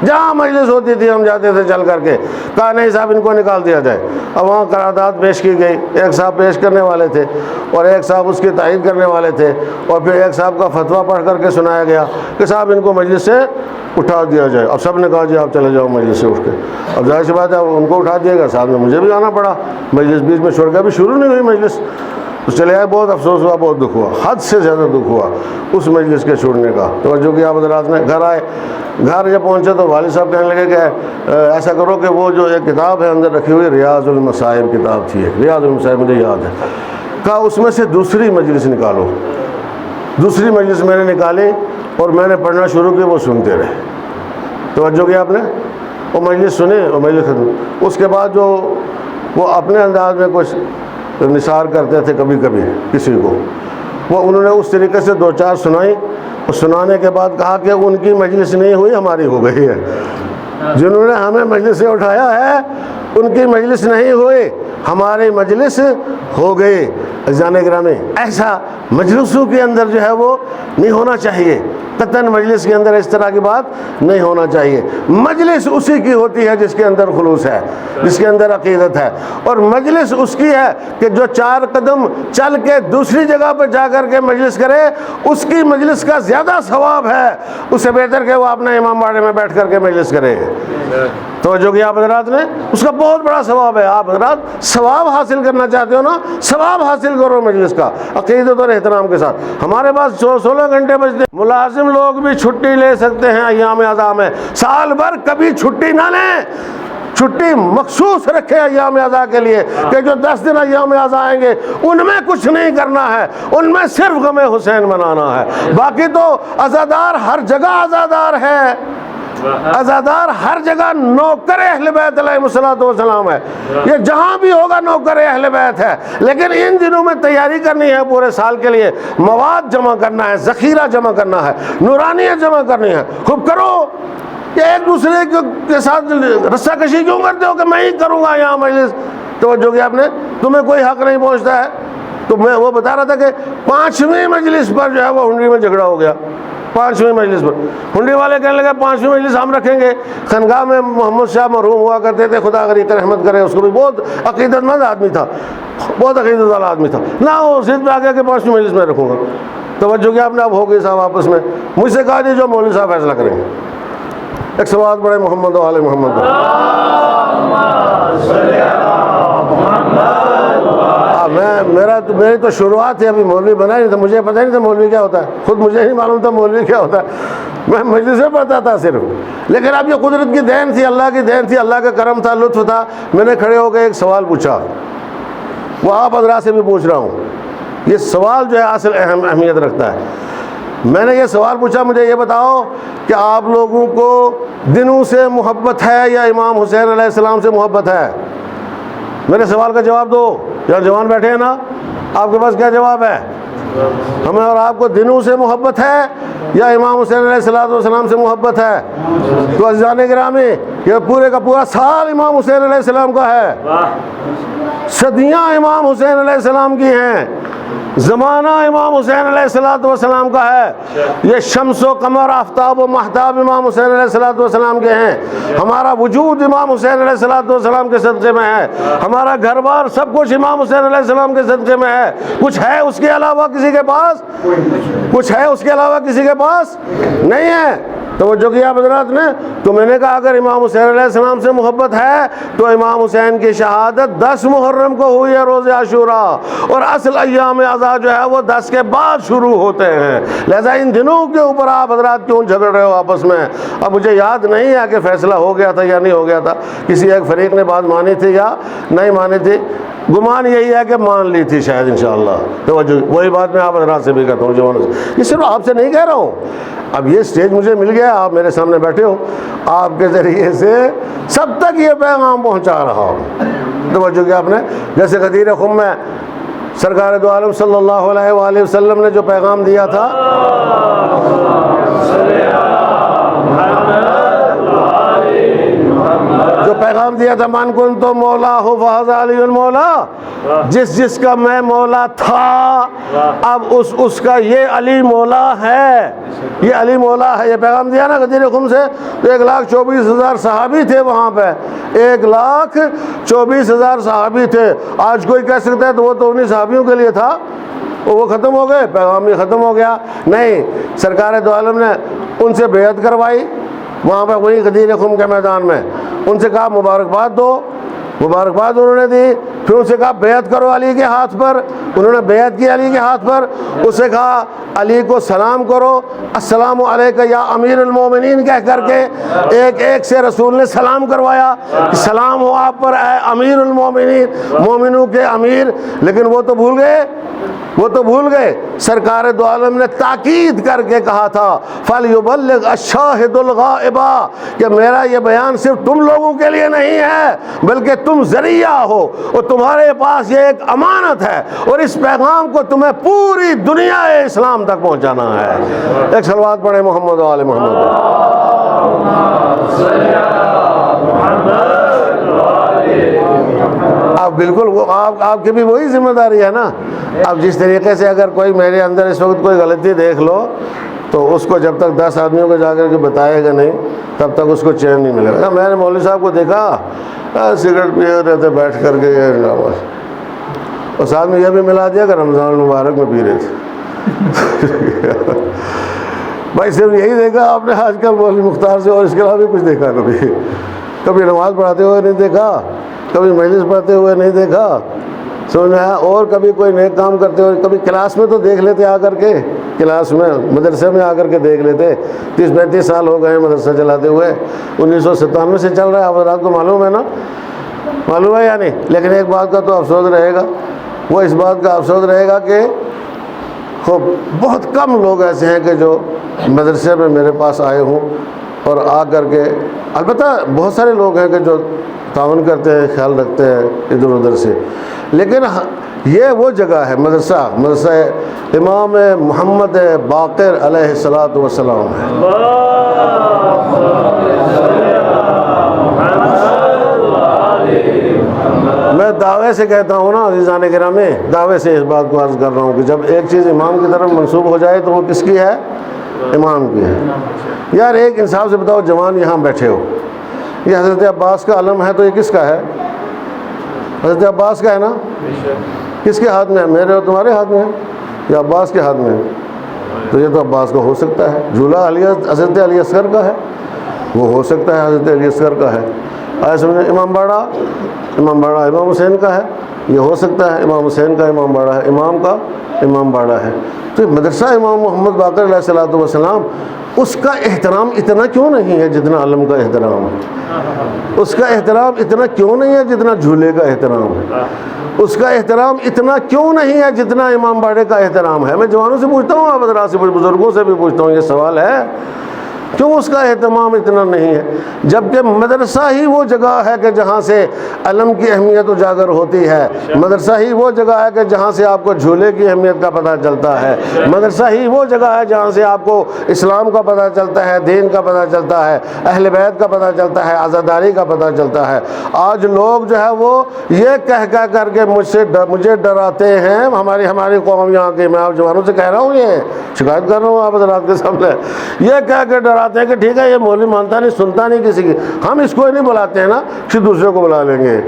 جہاں مجلس ہوتی تھی ہم جاتے تھے چل کر کے، کہا نہیں صاحب ان کو نکال دیا جائے۔ اب وہاں قرارداد پیش کی گئی، ایک صاحب پیش کرنے والے تھے اور ایک صاحب اس کی تائید کرنے والے تھے، اور پھر ایک صاحب کا فتویٰ پڑھ کر کے سنایا گیا کہ صاحب ان کو مجلس سے اٹھا دیا جائے۔ اب سب نے کہا جی آپ چلے جاؤ مجلس سے اٹھ کے۔ اب ظاہر سی بات ہے ان کو اٹھا دیا گیا، صاحب نے مجھے بھی آنا پڑا، مجلس بیچ میں چھوڑ کے ابھی شروع نہیں ہوئی مجلس۔ تو چلے آئے، بہت افسوس ہوا، بہت دکھ ہوا، حد سے زیادہ دکھ ہوا اس مجلس کے چھوڑنے کا۔ توجہ کیا آپ حضرات نے؟ گھر آئے، گھر جب پہنچے تو والد صاحب کہنے لگے کہ ایسا کرو کہ وہ جو ایک کتاب ہے اندر رکھی ہوئی، ریاض المصائب کتاب تھی ایک، ریاض المصائب مجھے یاد ہے، کہا اس میں سے دوسری مجلس نکالو۔ دوسری مجلس میں نے نکالی اور میں نے پڑھنا شروع کی، وہ سنتے رہے۔ توجہ کیا آپ نے؟ وہ مجلس سنے اور مجلس ختم۔ اس کے بعد جو وہ اپنے انداز میں کچھ نثار کرتے تھے کبھی کبھی کسی کو، وہ انہوں نے اس طریقے سے دو چار سنائی، اور سنانے کے بعد کہا کہ ان کی مجلس نہیں ہوئی، ہماری ہو گئی ہے۔ جنہوں نے ہمیں مجلس سے اٹھایا ہے ان کی مجلس نہیں ہوئی، ہماری مجلس ہو گئی۔ عزیزان گرامی، ایسا مجلسوں کے اندر جو ہے وہ نہیں ہونا چاہیے، قطعاً مجلس کے اندر اس طرح کی بات نہیں ہونا چاہیے۔ مجلس اسی کی ہوتی ہے جس کے اندر خلوص ہے، جس کے اندر عقیدت ہے، اور مجلس اس کی ہے کہ جو 4 قدم چل کے دوسری جگہ پہ جا کر کے مجلس کرے، اس کی مجلس کا زیادہ ثواب ہے، اس سے بہتر کہ وہ اپنے امام باڑے میں بیٹھ کر کے مجلس کرے۔ تو جو کہ آپ حضرات نے، اس کا بہت بڑا ثواب ہے۔ آپ حضرات ثواب حاصل کرنا چاہتے ہو نا، ثواب حاصل کرو مجلس کا عقیدت اور احترام کے ساتھ۔ ہمارے پاس 16 گھنٹے بجتے، ملازم لوگ بھی چھٹی لے سکتے ہیں ایام اعضاء میں، سال بھر کبھی چھٹی نہ لیں، چھٹی مخصوص رکھے ایام اعضاء کے لیے کہ جو 10 دن ایام اعضاء آئیں گے ان میں کچھ نہیں کرنا ہے، ان میں صرف غم حسین منانا ہے۔ باقی تو عزادار ہر جگہ عزادار ہے، عزادار ہر جگہ نوکر اہل بیت علیہ الصلوۃ والسلام ہے، یہ جہاں بھی ہوگا نوکر اہل بیت ہے۔ لیکن ان دنوں میں تیاری کرنی ہے، پورے سال کے لیے مواد جمع کرنا ہے، ذخیرہ جمع کرنا ہے، نورانیت جمع کرنی ہے۔ خوب کرو، کہ ایک دوسرے کے ساتھ رسہ کشی کیوں کرتے ہو کہ میں ہی کروں گا یہاں مجلس؟ توجہ کیا آپ نے؟ تمہیں کوئی حق نہیں پہنچتا ہے۔ تو میں وہ بتا رہا تھا کہ 5ویں مجلس پر جو ہے وہ ہنڈی میں جھگڑا ہو گیا۔ 5ویں مجلس پر ہنڈی والے کہنے لگے 5ویں مجلس ہم رکھیں گے۔ خانقاہ میں محمد شاہ مرحوم ہوا کرتے تھے، خدا غریق رحمت کرے، اس کو بھی بہت عقیدت مند آدمی تھا، بہت عقیدت والا آدمی تھا، نہ وہ ضد پہ آ گیا کہ 5ویں مجلس میں رکھوں گا۔ توجہ کیا آپ نے؟ اب ہو گئی صاحب آپس میں، مجھ سے کہا جی جو مولوی صاحب فیصلہ کریں گے۔ ایک سوال پڑھے محمد و آل محمد۔ میری تو شروعات ہے، ابھی مولوی بنا نہیں تھا، مجھے پتہ نہیں تھا مولوی کیا ہوتا ہے، خود مجھے نہیں معلوم تھا مولوی کیا ہوتا ہے، میں مجلس میں پڑھتا تھا صرف۔ لیکن اب یہ قدرت کی دین تھی، اللہ کی دین تھی، اللہ کا کرم تھا، لطف تھا، میں نے کھڑے ہو کے ایک سوال پوچھا، وہ آپ حضرات سے بھی پوچھ رہا ہوں، یہ سوال جو ہے اصل اہمیت رکھتا ہے۔ میں نے یہ سوال پوچھا، مجھے یہ بتاؤ کہ آپ لوگوں کو دنوں سے محبت ہے یا امام حسین علیہ السلام سے محبت ہے؟ میرے سوال کا جواب دو۔ یہاں جوان بیٹھے ہیں نا، آپ کے پاس کیا جواب ہے؟ ہمیں اور آپ کو دنوں سے محبت ہے یا امام حسین علیہ السلام سے محبت ہے؟ تو عزیزان گرامی، یہ پورے کا پورا سال امام حسین علیہ السلام کا ہے، صدیاں امام حسین علیہ السلام کی ہیں، زمانہ امام حسین علیہ السلام کا ہے، یہ شمس و قمر، آفتاب و مہتاب امام حسین علیہ السلام کے ہیں، ہمارا وجود امام حسین علیہ السلام کے صدقے میں ہے، ہمارا گھر بار سب کچھ امام حسین علیہ السلام کے صدقے میں ہے۔ کچھ ہے اس کے علاوہ کسی کے پاس؟ کچھ ہے اس کے علاوہ کسی کے پاس؟ نہیں ہے۔ توجہ کیا حضرات نے؟ تو میں نے کہا اگر امام حسین علیہ السلام سے محبت ہے تو امام حسین کی شہادت 10 محرم کو ہوئی ہے، روز عاشوراء، اور اصل ایام اعضاء جو ہے وہ 10 کے بعد شروع ہوتے ہیں، لہذا ان دنوں کے اوپر آپ حضرات کیوں جھگڑ رہے ہو آپس میں؟ اب مجھے یاد نہیں ہے کہ فیصلہ ہو گیا تھا یا نہیں ہو گیا تھا، کسی ایک فریق نے بات مانی تھی یا نہیں مانی تھی، گمان یہی ہے کہ مان لی تھی شاید انشاءاللہ۔ توجہ، وہی بات میں آپ حضرات سے بھی کہتا ہوں، جوانوں سے، یہ صرف آپ سے نہیں کہہ رہا ہوں، اب یہ سٹیج مجھے مل گیا، آپ میرے سامنے بیٹھے ہو، آپ کے ذریعے سے سب تک یہ پیغام پہنچا رہا ہوں۔ توجہ کیا آپ نے؟ جیسے غدیر خم میں سرکار دو عالم صلی اللہ علیہ وآلہ وسلم نے جو پیغام دیا تھا، جو پیغام دیا تھا من کن تو مولا ہو فہذا علی المولا، جس کا میں مولا تھا اب اس کا یہ علی مولا ہے، یہ علی مولا ہے۔ یہ پیغام دیا نا غدیر خم سے، تو 1,24,000 صحابی تھے وہاں پہ، 1,24,000 صحابی تھے۔ آج کوئی کہہ سکتا ہے تو وہ تو انہیں صحابیوں کے لیے تھا، وہ ختم ہو گئے، پیغام ہی ختم ہو گیا۔ نہیں، سرکار دو عالم نے ان سے بیعت کروائی وہاں پہ، وہی غدیر خم کے میدان میں، ان سے کہا مبارکباد دو، مبارکباد انہوں نے دی، پھر ان سے کہا بیعت کرو علی کے ہاتھ پر، انہوں نے بیعت کی علی کے ہاتھ پر، اس سے کہا علی کو سلام کرو، السلام علیکہ یا امیر المومنین کہہ کر کے ایک ایک سے رسول نے سلام کروایا، سلام ہو آپ پر اے امیر المومنین، مومنوں کے امیر۔ لیکن وہ تو بھول گئے، وہ تو بھول گئے۔ سرکار دو عالم نے تاکید کر کے کہا تھا فَلْيُبَلِّغْ الشَّاهِدُ الْغَائِبَ، کہ میرا یہ بیان صرف تم لوگوں کے لیے نہیں ہے بلکہ تم ذریعہ ہو، اور تمہارے پاس یہ ایک امانت ہے، اور اس پیغام کو تمہیں پوری دنیا اسلام تک پہنچانا ہے۔ ایک صلوات پڑھیں محمد و آل محمد۔ اب بالکل وہ آپ کی بھی وہی ذمہ داری ہے نا۔ اب جس طریقے سے اگر کوئی میرے اندر اس وقت کوئی غلطی دیکھ لو تو اس کو جب تک 10 آدمیوں کو جا کر کے بتائے گا نہیں تب تک اس کو چین نہیں ملے گا۔ میں نے مولوی صاحب کو دیکھا سگریٹ پی رہے تھے بیٹھ کر کے، اور ساتھ میں یہ بھی ملا دیا کہ رمضان المبارک میں پی رہے تھے۔ بھائی صرف یہی دیکھا آپ نے آج کل مولوی مختار سے، اور اس کے علاوہ بھی کچھ دیکھا کبھی نماز پڑھاتے ہوئے نہیں دیکھا، کبھی مجلس پڑھتے ہوئے نہیں دیکھا، سمجھ میں آیا؟ اور کبھی کوئی نیک کام کرتے ہوئے، کبھی کلاس میں تو دیکھ لیتے آ کر کے، کلاس میں مدرسے میں آ کر کے دیکھ لیتے۔ 30-35 سال ہو گئے ہیں مدرسہ چلاتے ہوئے، 1997 سے چل رہا ہے، آپ حضرات کو معلوم ہے نا، معلوم ہے یا نہیں؟ لیکن ایک بات کا تو افسوس رہے گا، وہ اس بات کا افسوس رہے گا کہ خوب بہت کم لوگ ایسے ہیں کہ جو مدرسے میں میرے پاس آئے ہوں اور آ کر کے، البتہ بہت سارے لوگ ہیں کہ جو تعاون کرتے ہیں، خیال رکھتے ہیں ادھر ادھر سے، لیکن یہ وہ جگہ ہے مدرسہ امام محمد باقر علیہ الصلوۃ والسلام ہے۔ میں دعوے سے کہتا ہوں نا عزیزان گرامی، دعوے سے اس بات کو عرض کر رہا ہوں کہ جب ایک چیز امام کی طرف منسوب ہو جائے تو وہ کس کی ہے؟ امام کی ہے۔ یار ایک انصاف سے بتاؤ، جوان یہاں بیٹھے ہو، یہ حضرت عباس کا علم ہے تو یہ کس کا ہے؟ حضرت عباس کا ہے نا؟ کس کے ہاتھ میں ہے؟ میرے اور تمہارے ہاتھ میں ہے یا عباس کے ہاتھ میں ہے؟ تو یہ تو عباس کا ہو سکتا ہے، جھولا حضرت علی اصغر کا ہے، وہ ہو سکتا ہے حضرت علی اصغر کا ہے۔ آئے سمجھے؟ امام باڑہ امام حسین کا ہے، یہ ہو سکتا ہے امام حسین کا امام باڑہ ہے، امام کا امام باڑہ ہے۔ تو مدرسہ امام محمد باقر علیہ الصلوۃ والسلام، اس کا احترام اتنا کیوں نہیں ہے جتنا علم کا احترام ہے؟ اس کا احترام اتنا کیوں نہیں ہے جتنا جھولے کا احترام ہے؟ اس کا احترام اتنا کیوں نہیں ہے جتنا امام باڑے کا احترام ہے؟ میں جوانوں سے پوچھتا ہوں، آپ حضرات سے، بزرگوں سے بھی پوچھتا ہوں، یہ سوال ہے کیوں اس کا اہتمام اتنا نہیں ہے؟ جبکہ مدرسہ ہی وہ جگہ ہے کہ جہاں سے علم کی اہمیت اجاگر ہوتی ہے، مدرسہ ہی وہ جگہ ہے کہ جہاں سے آپ کو جھولے کی اہمیت کا پتہ چلتا ہے، مدرسہ ہی وہ جگہ ہے جہاں سے آپ کو اسلام کا پتہ چلتا ہے، دین کا پتہ چلتا ہے، اہل بیت کا پتہ چلتا ہے، عزاداری کا پتہ چلتا ہے۔ آج لوگ جو ہے وہ یہ کہہ کر کے مجھے ڈراتے ہیں، ہماری قوم یہاں کی، میں آپ جوانوں سے کہہ رہا ہوں، یہ شکایت کر رہا ہوں آپ حضرات کے سامنے، یہ کہہ کے ڈراتے ہیں کہ ٹھیک ہے یہ مولوی مانتا نہیں، سنتا نہیں کسی کی، ہم اس کو ہی نہیں بلاتے ہیں نا، پھر دوسرے کو بلا لیں گے۔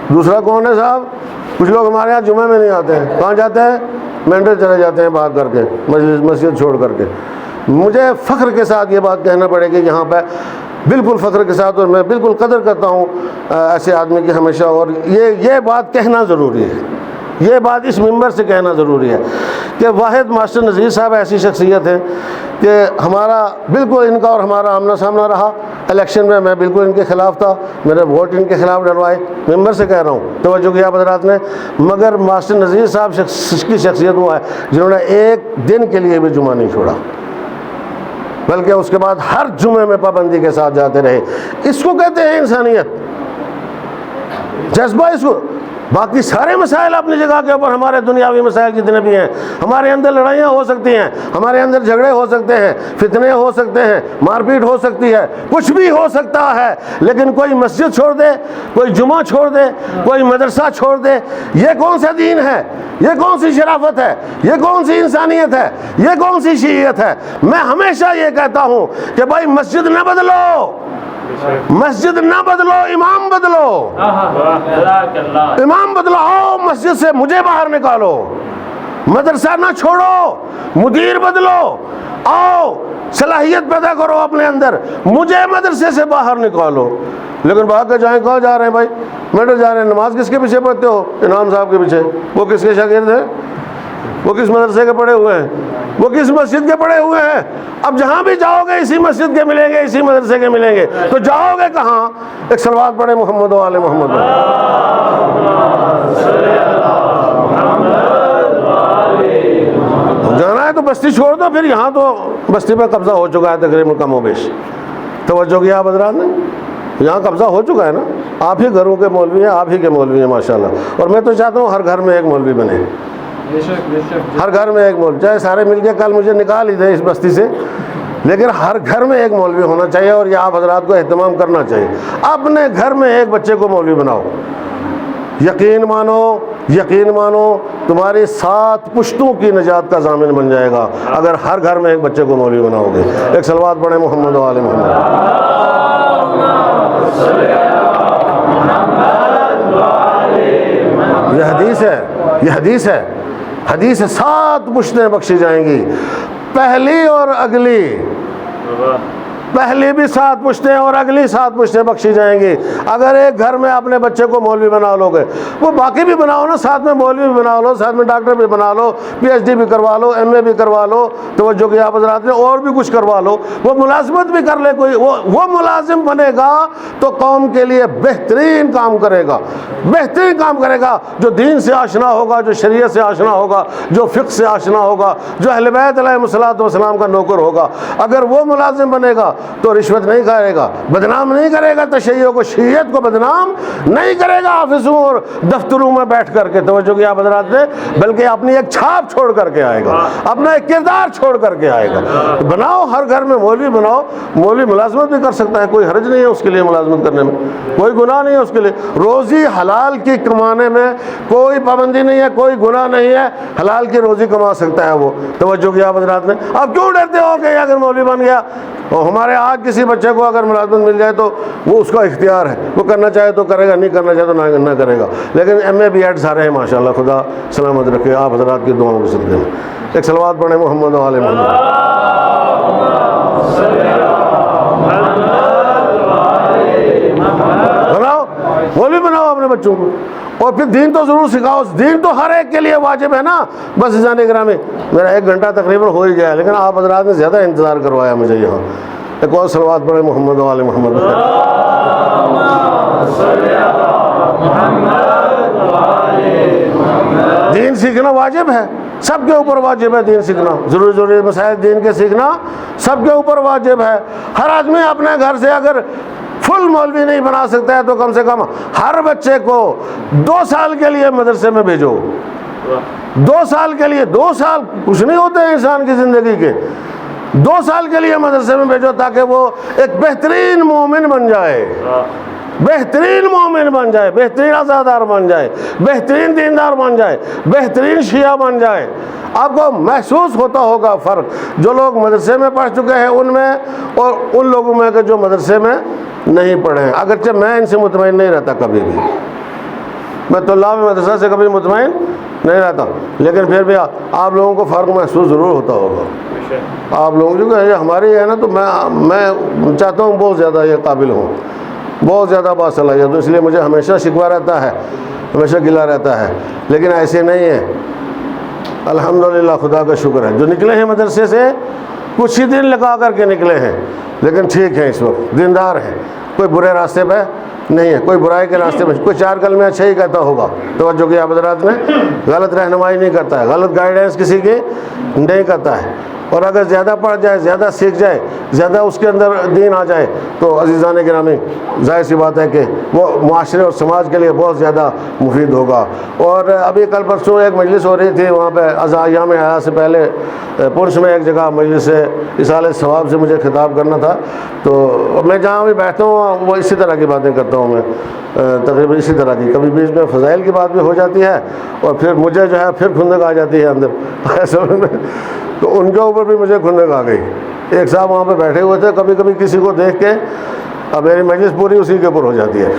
دوسرا کون ہے صاحب؟ کچھ لوگ ہمارے یہاں جمعہ میں نہیں آتے ہیں، کہاں جاتے ہیں؟ مینڈل چلے جاتے ہیں بھاگ کر کے، مسجد چھوڑ کر کے۔ مجھے فخر کے ساتھ یہ بات کہنا پڑے گی یہاں پہ، بالکل فخر کے ساتھ، اور میں بالکل قدر کرتا ہوں ایسے آدمی کی ہمیشہ، اور یہ بات کہنا ضروری ہے، یہ بات اس ممبر سے کہنا ضروری ہے کہ واحد ماسٹر نذیر صاحب ایسی شخصیت ہے کہ ہمارا بالکل ان کا اور ہمارا آمنا سامنا رہا۔ الیکشن میں میں بالکل ان کے خلاف تھا، میرے ووٹ ان کے خلاف ڈلوائے، ممبر سے کہہ رہا ہوں، توجہ کیا حضرات نے، مگر ماسٹر نذیر صاحب کی شخصیت وہ ہے جنہوں نے ایک دن کے لیے بھی جمعہ نہیں چھوڑا، بلکہ اس کے بعد ہر جمعے میں پابندی کے ساتھ جاتے رہے۔ اس کو کہتے ہیں انسانیت، جذبہ، اس کو باقی سارے مسائل اپنی جگہ کے اوپر، ہمارے دنیاوی مسائل جتنے بھی ہیں، ہمارے اندر لڑائیاں ہو سکتی ہیں، ہمارے اندر جھگڑے ہو سکتے ہیں، فتنے ہو سکتے ہیں، مار پیٹ ہو سکتی ہے، کچھ بھی ہو سکتا ہے، لیکن کوئی مسجد چھوڑ دے، کوئی جمعہ چھوڑ دے، کوئی مدرسہ چھوڑ دے، یہ کون سا دین ہے؟ یہ کون سی شرافت ہے؟ یہ کون سی انسانیت ہے؟ یہ کون سی شیعیت ہے؟ میں ہمیشہ یہ کہتا ہوں کہ بھائی مسجد نہ بدلو، مسجد نہ بدلو، امام بدلو، امام بدلاؤ، مسجد سے مجھے باہر نکالو، مدرسہ نہ چھوڑو، مدیر بدلو، آؤ صلاحیت پیدا کرو اپنے اندر، مجھے مدرسے سے باہر نکالو۔ لیکن بھاگ کے جائیں، کہاں جا رہے ہیں بھائی؟ میڈر جا رہے ہیں، نماز کس کے پیچھے پڑھتے ہو؟ انعام صاحب کے پیچھے۔ وہ کس کے شاگرد ہیں؟ وہ کس مدرسے کے پڑھے ہوئے ہیں؟ وہ کس مسجد کے پڑھے ہوئے ہیں؟ اب جہاں بھی جاؤ گے اسی مسجد کے ملیں گے، اسی مدرسے کے ملیں گے، تو جاؤ گے کہاں؟ ایک صلوات پڑھے محمد و آل محمد۔ جانا ہے تو بستی چھوڑ دو، پھر یہاں تو بستی پہ قبضہ ہو چکا ہے تقریباً کم و بیش۔ توجہ کیا آپ حضرات نے؟ یہاں قبضہ ہو چکا ہے نا، آپ ہی گھروں کے مولوی ہیں، آپ ہی کے مولوی ہیں ماشاءاللہ، اور میں تو چاہتا ہوں ہر گھر میں ایک مولوی بنے، ہر گھر میں ایک مولوی، چاہے سارے مل کے کل مجھے نکال ہی دیں اس بستی سے، لیکن ہر گھر میں ایک مولوی ہونا چاہیے، اور یہ آپ حضرات کو اہتمام کرنا چاہیے۔ اپنے گھر میں ایک بچے کو مولوی بناؤ، یقین مانو، یقین مانو، تمہاری 7 پشتوں کی نجات کا ضامن بن جائے گا اگر ہر گھر میں ایک بچے کو مولوی بناؤ گے۔ ایک صلوات پڑھیں محمد و آل محمد۔ یہ حدیث ہے، یہ حدیث ہے، حدیث ہے، 7 پشتیں بخشی جائیں گی، پہلی اور اگلی، پہلی بھی 7 پشتیں اور اگلی 7 پشتیں بخشی جائیں گی اگر ایک گھر میں اپنے بچے کو مولوی بنا لو گے۔ وہ باقی بھی بناؤ نا، ساتھ میں مولوی بھی بنا لو، ساتھ میں ڈاکٹر بھی بنا لو، PhD بھی کروا لو، MA بھی کروا لو، توجہ کی آپ حضرات نے، اور بھی کچھ کروا لو، وہ ملازمت بھی کر لے کوئی، وہ ملازم بنے گا تو قوم کے لیے بہترین کام کرے گا، بہترین کام کرے گا، جو دین سے آشنا ہوگا، جو شریعت سے آشنا ہوگا، جو فقہ سے آشنا ہوگا، جو اہل بیت علیہم الصلوۃ والسلام کا نوکر ہوگا۔ اگر وہ ملازم بنے گا تو رشوت نہیں کھائے گا، بدنام نہیں کرے گا، تشیع کو، شیعیت کو بدنام نہیں کرے گا آفسوں اور دفتروں میں بیٹھ کر کے، توجہ کی آپ حضرات نے، بلکہ اپنی ایک چھاپ چھوڑ کر کے آئے گا، اپنا ایک کردار چھوڑ کر کے آئے گا۔ بناؤ، ہر گھر میں مولوی بناؤ، مولوی ملازمت بھی کر سکتا ہے، کوئی حرج نہیں ہے اس کے لیے، ملازمت کرنے میں کوئی گناہ نہیں ہے اس کے لیے، روزی حلال کی کمانے میں کوئی پابندی نہیں ہے، کوئی گناہ نہیں ہے، حلال کی روزی کما سکتا ہے وہ، توجہ کی آپ حضرات نے۔ اب کیوں ڈرتے ہو کہ اگر مولوی بن گیا، اور ہمارے آج کسی بچے کو اگر ملازمت مل جائے تو وہ اس کا اختیار ہے، وہ کرنا چاہے تو کرے گا، نہیں کرنا چاہے تو نہ کرے گا، لیکن MA BEd سارے ہیں ماشاءاللہ، خدا سلامت رکھے آپ حضرات کی دعاؤں کے صدقے میں۔ ایک صلوات پڑھیں محمد و آل محمد۔ بناؤ، مولوی بناؤ اپنے بچوں کو، اور پھر دین تو ضرور سکھاؤ، دین تو ہر ایک کے لیے واجب ہے نا۔ بس جانے گرامی میرا 1 گھنٹہ تقریباً ہو ہی گیا، لیکن آپ حضرات نے زیادہ انتظار کروایا مجھے یہاں۔ ایک اور صلوات پڑھیں محمد و آل محمد۔ دین سیکھنا واجب ہے، سب کے اوپر واجب ہے دین سیکھنا، ضروری مسائل دین کے سیکھنا سب کے اوپر واجب ہے۔ ہر آدمی اپنے گھر سے اگر فل مولوی نہیں بنا سکتا ہے تو کم سے کم ہر بچے کو 2 سال کے لیے مدرسے میں بھیجو، 2 سال کے لیے، 2 سال کچھ نہیں ہوتے ہیں انسان کی زندگی کے، 2 سال کے لیے مدرسے میں بھیجو تاکہ وہ ایک بہترین مومن بن جائے، بہترین مومن بن جائے، بہترین عزادار بن جائے، بہترین دیندار بن جائے، بہترین شیعہ بن جائے۔ آپ کو محسوس ہوتا ہوگا فرق جو لوگ مدرسے میں پڑھ چکے ہیں ان میں اور ان لوگوں میں کہ جو مدرسے میں نہیں پڑھے ہیں۔ اگرچہ میں ان سے مطمئن نہیں رہتا کبھی بھی، میں طلاب مدرسہ سے کبھی مطمئن نہیں رہتا، لیکن پھر بھی آپ لوگوں کو فرق محسوس ضرور ہوتا ہوگا۔ آپ لوگوں جو کہ ہماری ہے نا، تو میں چاہتا ہوں بہت زیادہ یہ قابل ہوں، بہت زیادہ باصلاحیت ہوں، اس لیے مجھے ہمیشہ شکوہ رہتا ہے، ہمیشہ گلہ رہتا ہے، لیکن ایسے نہیں ہے۔ الحمدللہ، خدا کا شکر ہے، جو نکلے ہیں مدرسے سے کچھ ہی دن لگا کر کے نکلے ہیں، لیکن ٹھیک ہے، اس وقت دیندار ہیں، کوئی برے راستے پہ نہیں ہے، کوئی برائی کے راستے پہ، کوئی 4 کلمے اچھا ہی کہتا ہوگا، توجہ کی آپ حضرات نے، غلط رہنمائی نہیں کرتا ہے، غلط گائیڈنس کسی کی نہیں کرتا ہے، اور اگر زیادہ پڑھ جائے، زیادہ سیکھ جائے، زیادہ اس کے اندر دین آ جائے تو عزیزان گرامی ظاہر سی بات ہے کہ وہ معاشرے اور سماج کے لیے بہت زیادہ مفید ہوگا۔ اور ابھی کل پرسوں ایک مجلس ہو رہی تھی وہاں پہ ایام حیاء سے پہلے پنچ میں ایک جگہ مجلس اصالہ ثواب سے مجھے خطاب کرنا تھا، تو میں جہاں بھی بیٹھتا ہوں وہ اسی طرح کی باتیں کرتا ہوں، میں تقریباً اسی طرح کی، کبھی بیچ میں فضائل کی بات بھی ہو جاتی ہے اور پھر مجھے جو ہے پھر کھندک آ جاتی ہے اندر تو ان کے اوپر بھی مجھے کھندک آ گئی۔ ایک صاحب وہاں پہ بیٹھے ہوئے تھے، کبھی کبھی کسی کو دیکھ کے اب میری مجلس پوری اسی کے اوپر ہو جاتی ہے،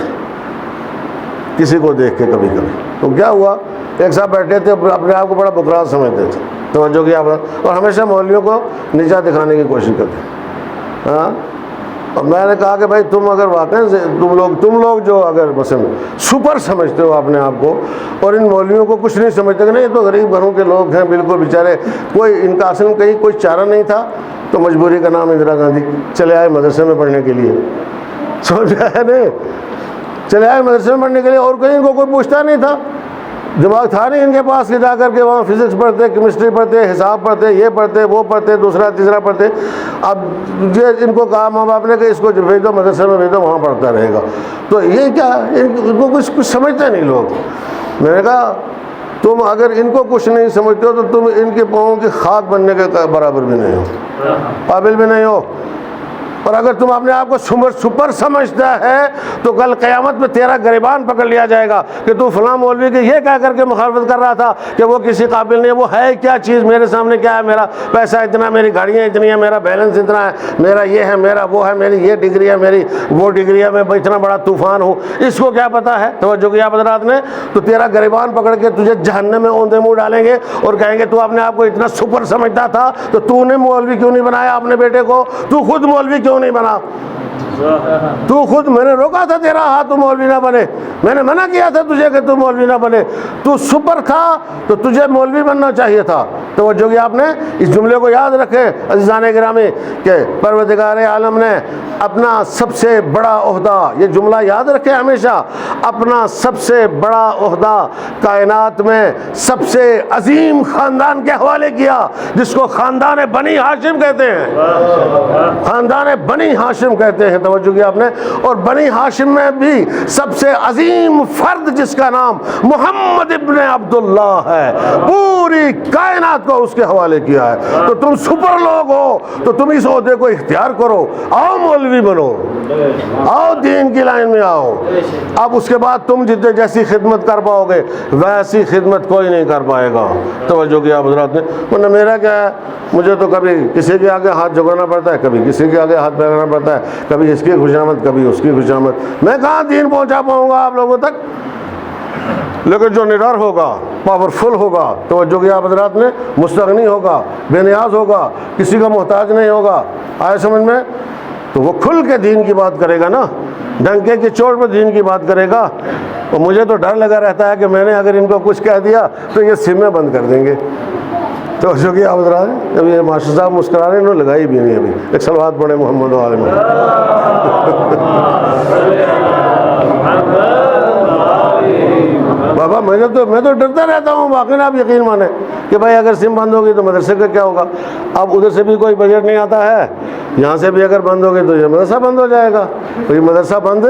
کسی کو دیکھ کے کبھی کبھی۔ تو کیا ہوا، ایک صاحب بیٹھے تھے اپنے آپ کو بڑا بکراس سمجھتے تھے، توجہ کیا، اور ہمیشہ مولویوں کو نیچا دکھانے کی کوشش کرتے۔ ہاں، اور میں نے کہا کہ بھائی تم اگر واقعی تم لوگ جو اگر مثلا سپر سمجھتے ہو اپنے آپ کو اور ان مولویوں کو کچھ نہیں سمجھتے کہ نہیں یہ تو غریب گھروں کے لوگ ہیں بالکل بیچارے، کوئی ان کا اصل کہیں کوئی چارہ نہیں تھا تو مجبوری کا نام اندرا گاندھی، چلے آئے مدرسے میں پڑھنے کے لیے، سمجھ آیا نہیں، چلے آئے مدرسے میں پڑھنے کے لیے، اور کہیں ان کو کوئی پوچھتا نہیں تھا، دماغ تھا نہیں ان کے پاس کہ جا کر کے وہاں فزکس پڑھتے، کیمسٹری پڑھتے، حساب پڑھتے، یہ پڑھتے وہ پڑھتے، دوسرا تیسرا پڑھتے۔ اب یہ ان کو کہا ماں باپ نے کہ اس کو بھیج دو مدرسے میں، بھیج دو وہاں پڑھتا رہے گا، تو یہ کیا ان کو کچھ سمجھتے نہیں لوگ۔ میں نے کہا تم اگر ان کو کچھ نہیں سمجھتے ہو تو تم ان کے پاؤں کی خاک بننے کے برابر بھی نہیں ہو، قابل بھی نہیں ہو۔ اور اگر تم اپنے آپ کو سپر سمجھتا ہے تو کل قیامت میں تیرا گریبان پکڑ لیا جائے گا کہ تو فلاں مولوی کے یہ کہہ کر کے مخالفت کر رہا تھا کہ وہ کسی قابل نہیں ہے، وہ ہے کیا چیز میرے سامنے، کیا ہے، میرا پیسہ اتنا، میری گاڑیاں اتنی ہیں، میرا بیلنس اتنا ہے، میرا یہ ہے، میرا وہ ہے، میری یہ ڈگری ہے، میری وہ ڈگری ہے، میں اتنا بڑا طوفان ہوں، اس کو کیا پتا ہے؟ توجہ کیا حضرات نے؟ تو تیرا گریبان پکڑ کے تجھے جہنم میں اوندے منہ ڈالیں گے اور کہیں گے تو اپنے آپ کو اتنا سپر سمجھتا تھا تو تو نے مولوی کیوں نہیں بنایا اپنے بیٹے کو، تو خود مولوی کیوں نہیں بنا، تو خود، میں نے روکا تھا تیرا ہاتھ تو مولوی نہ بنے، میں نے منع کیا تھا تجھے کہ تو مولوی نہ بنے، تو سپر تھا تو تجھے مولوی بننا چاہیے تھا۔ توجہ کی آپ نے اس جملے کو یاد رکھیں عزیزان گرامی کہ پروردگار عالم نے اپنا سب سے بڑا عہدہ، یہ جملہ یاد رکھیں ہمیشہ، اپنا سب سے بڑا عہدہ کائنات میں سب سے عظیم خاندان کے حوالے کیا جس کو خاندان بنی ہاشم کہتے ہیں، خاندان بنی ہاشم کہتے ہیں۔ توجہ کی آپ نے، اور بنی ہاشم میں بھی سب سے عظیم فرد جس کا نام محمد ابن عبداللہ ہے، پوری کائنات کو اس کے حوالے کیا ہے۔ تو تم سپر لوگ ہو تو تم اس عہدے کو اختیار کرو، آؤ مولوی بنو، آؤ دین کی لائن میں آؤ۔ اب اس کے بعد تم جتنے جیسی خدمت کر پاؤ گے ویسی خدمت کوئی نہیں کر پائے گا۔ توجہ کیا حضرات نے؟ ورنہ میرا کیا ہے، مجھے تو کبھی کسی کے آگے ہاتھ جھکانا پڑتا ہے، کبھی کسی کے آگے ہاتھ پھیلانا پڑتا ہے، کبھی اس کی خوشامد کبھی اس کی خوشامد، میں کہاں دین پہنچا پاؤں گا آپ لوگوں تک؟ لیکن جو نڈر ہوگا، پاورفل ہوگا، توجہ کیا حضرات نے، مستغنی ہوگا، بے نیاز ہوگا، کسی کا محتاج نہیں ہوگا، آئے سمجھ میں، تو وہ کھل کے دین کی بات کرے گا نا، ڈنکے کی چوٹ پہ دین کی بات کرے گا۔ اور مجھے تو ڈر لگا رہتا ہے کہ میں نے اگر ان کو کچھ کہہ دیا تو یہ سمیں بند کر دیں گے۔ تو جو کہ حضرات ہیں، ابھی ماشاء صاحب مسکرا رہے ہیں، لگائی بھی نہیں ابھی، ایک صلوات پڑھے محمد و آل محمد۔ بابا میں تو ڈرتا رہتا ہوں، واقعی آپ یقین مانیں کہ بھائی اگر سم بند ہوگی تو مدرسے کا کیا ہوگا؟ اب ادھر سے بھی کوئی بجٹ نہیں آتا ہے، یہاں سے بھی اگر بند ہوگی تو یہ مدرسہ بند ہو جائے گا، تو یہ مدرسہ بند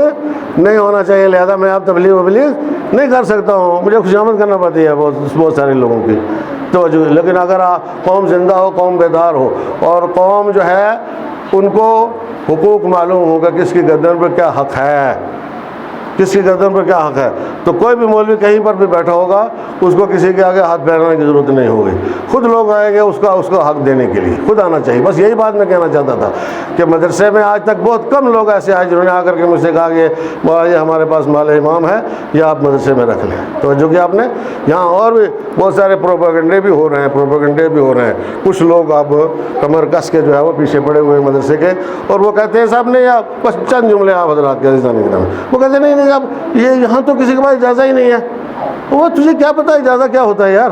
نہیں ہونا چاہیے، لہذا میں اب تبلیغ نہیں کر سکتا ہوں، مجھے خوشامد کرنا پڑتی ہے بہت سارے لوگوں کی توجہ۔ لیکن اگر قوم زندہ ہو، قوم بیدار ہو، اور قوم جو ہے ان کو حقوق معلوم ہوگا کس کی گردن پر کیا حق ہے، کس کی گردن پر کیا حق ہے، تو کوئی بھی مولوی کہیں پر بھی بیٹھا ہوگا اس کو کسی کے آگے ہاتھ پھیلانے کی ضرورت نہیں ہوگی، خود لوگ آئیں گے اس کو حق دینے کے لیے، خود آنا چاہیے۔ بس یہی بات میں کہنا چاہتا تھا کہ مدرسے میں آج تک بہت کم لوگ ایسے آئے جنہوں نے آ کر کے مجھ سے کہا کہ یہ ہمارے پاس مال امام ہے، یہ آپ مدرسے میں رکھ لیں۔ تو جو کہ آپ نے یہاں اور بھی بہت سارے پروپیگنڈے بھی ہو رہے ہیں، کچھ لوگ اب کمر کس کے جو ہے وہ پیچھے پڑے ہوئے ہیں مدرسے کے، اور وہ کہتے ہیں صاحب نے بس چند جملے آپ حضرات کے عزیزان کرام، وہ کہتے ہیں نہیں اب یہ یہاں تو کسی کے پاس اجازت ہی نہیں ہے۔ وہ تجھے کیا پتا اجازت کیا ہوتا ہے یار؟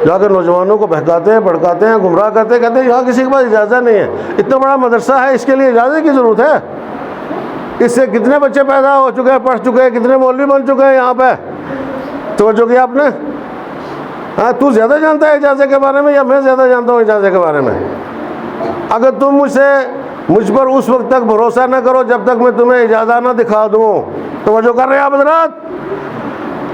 جا کر نوجوانوں کو بہکاتے ہیں، بھڑکاتے ہیں، گمراہ کرتے ہیں، کہتے ہیں یہاں کسی کے پاس اجازت نہیں ہے، اتنا بڑا مدرسہ ہے، اس کے لیے اجازت کی ضرورت ہے؟ اس سے کتنے بچے پیدا ہو چکے ہیں، پڑھ چکے ہیں، کتنے مولوی بن چکے ہیں یہاں پہ؟ توجہ کیا آپ نے؟ ہاں تو زیادہ جانتا ہے اجازت کے بارے میں یا میں زیادہ جانتا ہوں اجازت کے بارے میں؟ اگر تم مجھ پر اس وقت تک بھروسہ نہ کرو جب تک میں تمہیں اجازت نہ دکھا دوں. توجہ کر رہے ہیں آپ حضرات؟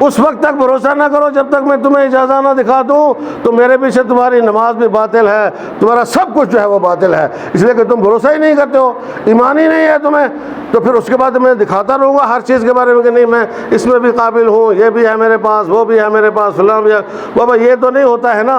اس وقت تک بھروسہ نہ کرو جب تک میں تمہیں اجازت نہ دکھا دوں تو میرے پیچھے تمہاری نماز بھی باطل ہے, تمہارا سب کچھ جو ہے وہ باطل ہے, اس لیے کہ تم بھروسہ ہی نہیں کرتے ہو, ایمان ہی نہیں ہے تمہیں. تو پھر اس کے بعد میں دکھاتا رہوں گا ہر چیز کے بارے میں کہ نہیں میں اس میں بھی قابل ہوں, یہ بھی ہے میرے پاس, وہ بھی ہے میرے پاس, فلاں بھی ہے. بابا یہ تو نہیں ہوتا ہے نا.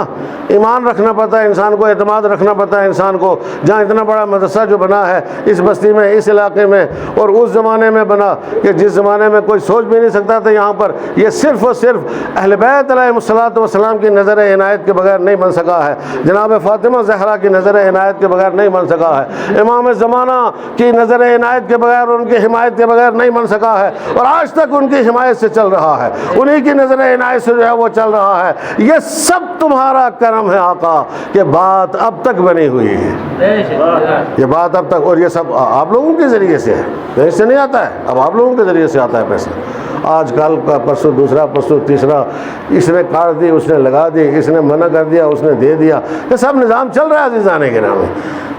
ایمان رکھنا پڑتا ہے انسان کو, اعتماد رکھنا پڑتا ہے انسان کو. جہاں اتنا بڑا مدرسہ جو بنا ہے اس بستی میں, اس علاقے میں, اور اس زمانے میں بنا کہ جس زمانے میں کوئی سوچ بھی نہیں سکتا تھا, یہاں پر یہ صرف اور صرف اہل بیت علیہ الصلوۃ والسلام کی نظر عنایت کے بغیر نہیں بن سکا ہے, جناب فاطمہ زہرا کی نظر عنایت کے بغیر نہیں بن سکا ہے, امام زمانہ کی نظر عنایت کے بغیر, ان کی حمایت کے بغیر نہیں بن سکا ہے, اور آج تک ان کی حمایت سے چل رہا ہے, انہی کی نظر عنایت سے جو ہے وہ چل رہا ہے. یہ سب تمہارا کرم ہے آقا کہ بات اب تک بنی ہوئی ہے, یہ بات اب تک, اور یہ سب آپ لوگوں کے ذریعے سے ہے, پیسے سے نہیں آتا ہے, اب آپ لوگوں کے ذریعے سے آتا ہے پیسہ. آج کل کا پرسوں دوسرا, پرسوں تیسرا, اس نے کاٹ دی, اس نے لگا دی, اس نے منع کر دیا, اس نے دے دیا, یہ سب نظام چل رہا ہے عزیزانے کے نام.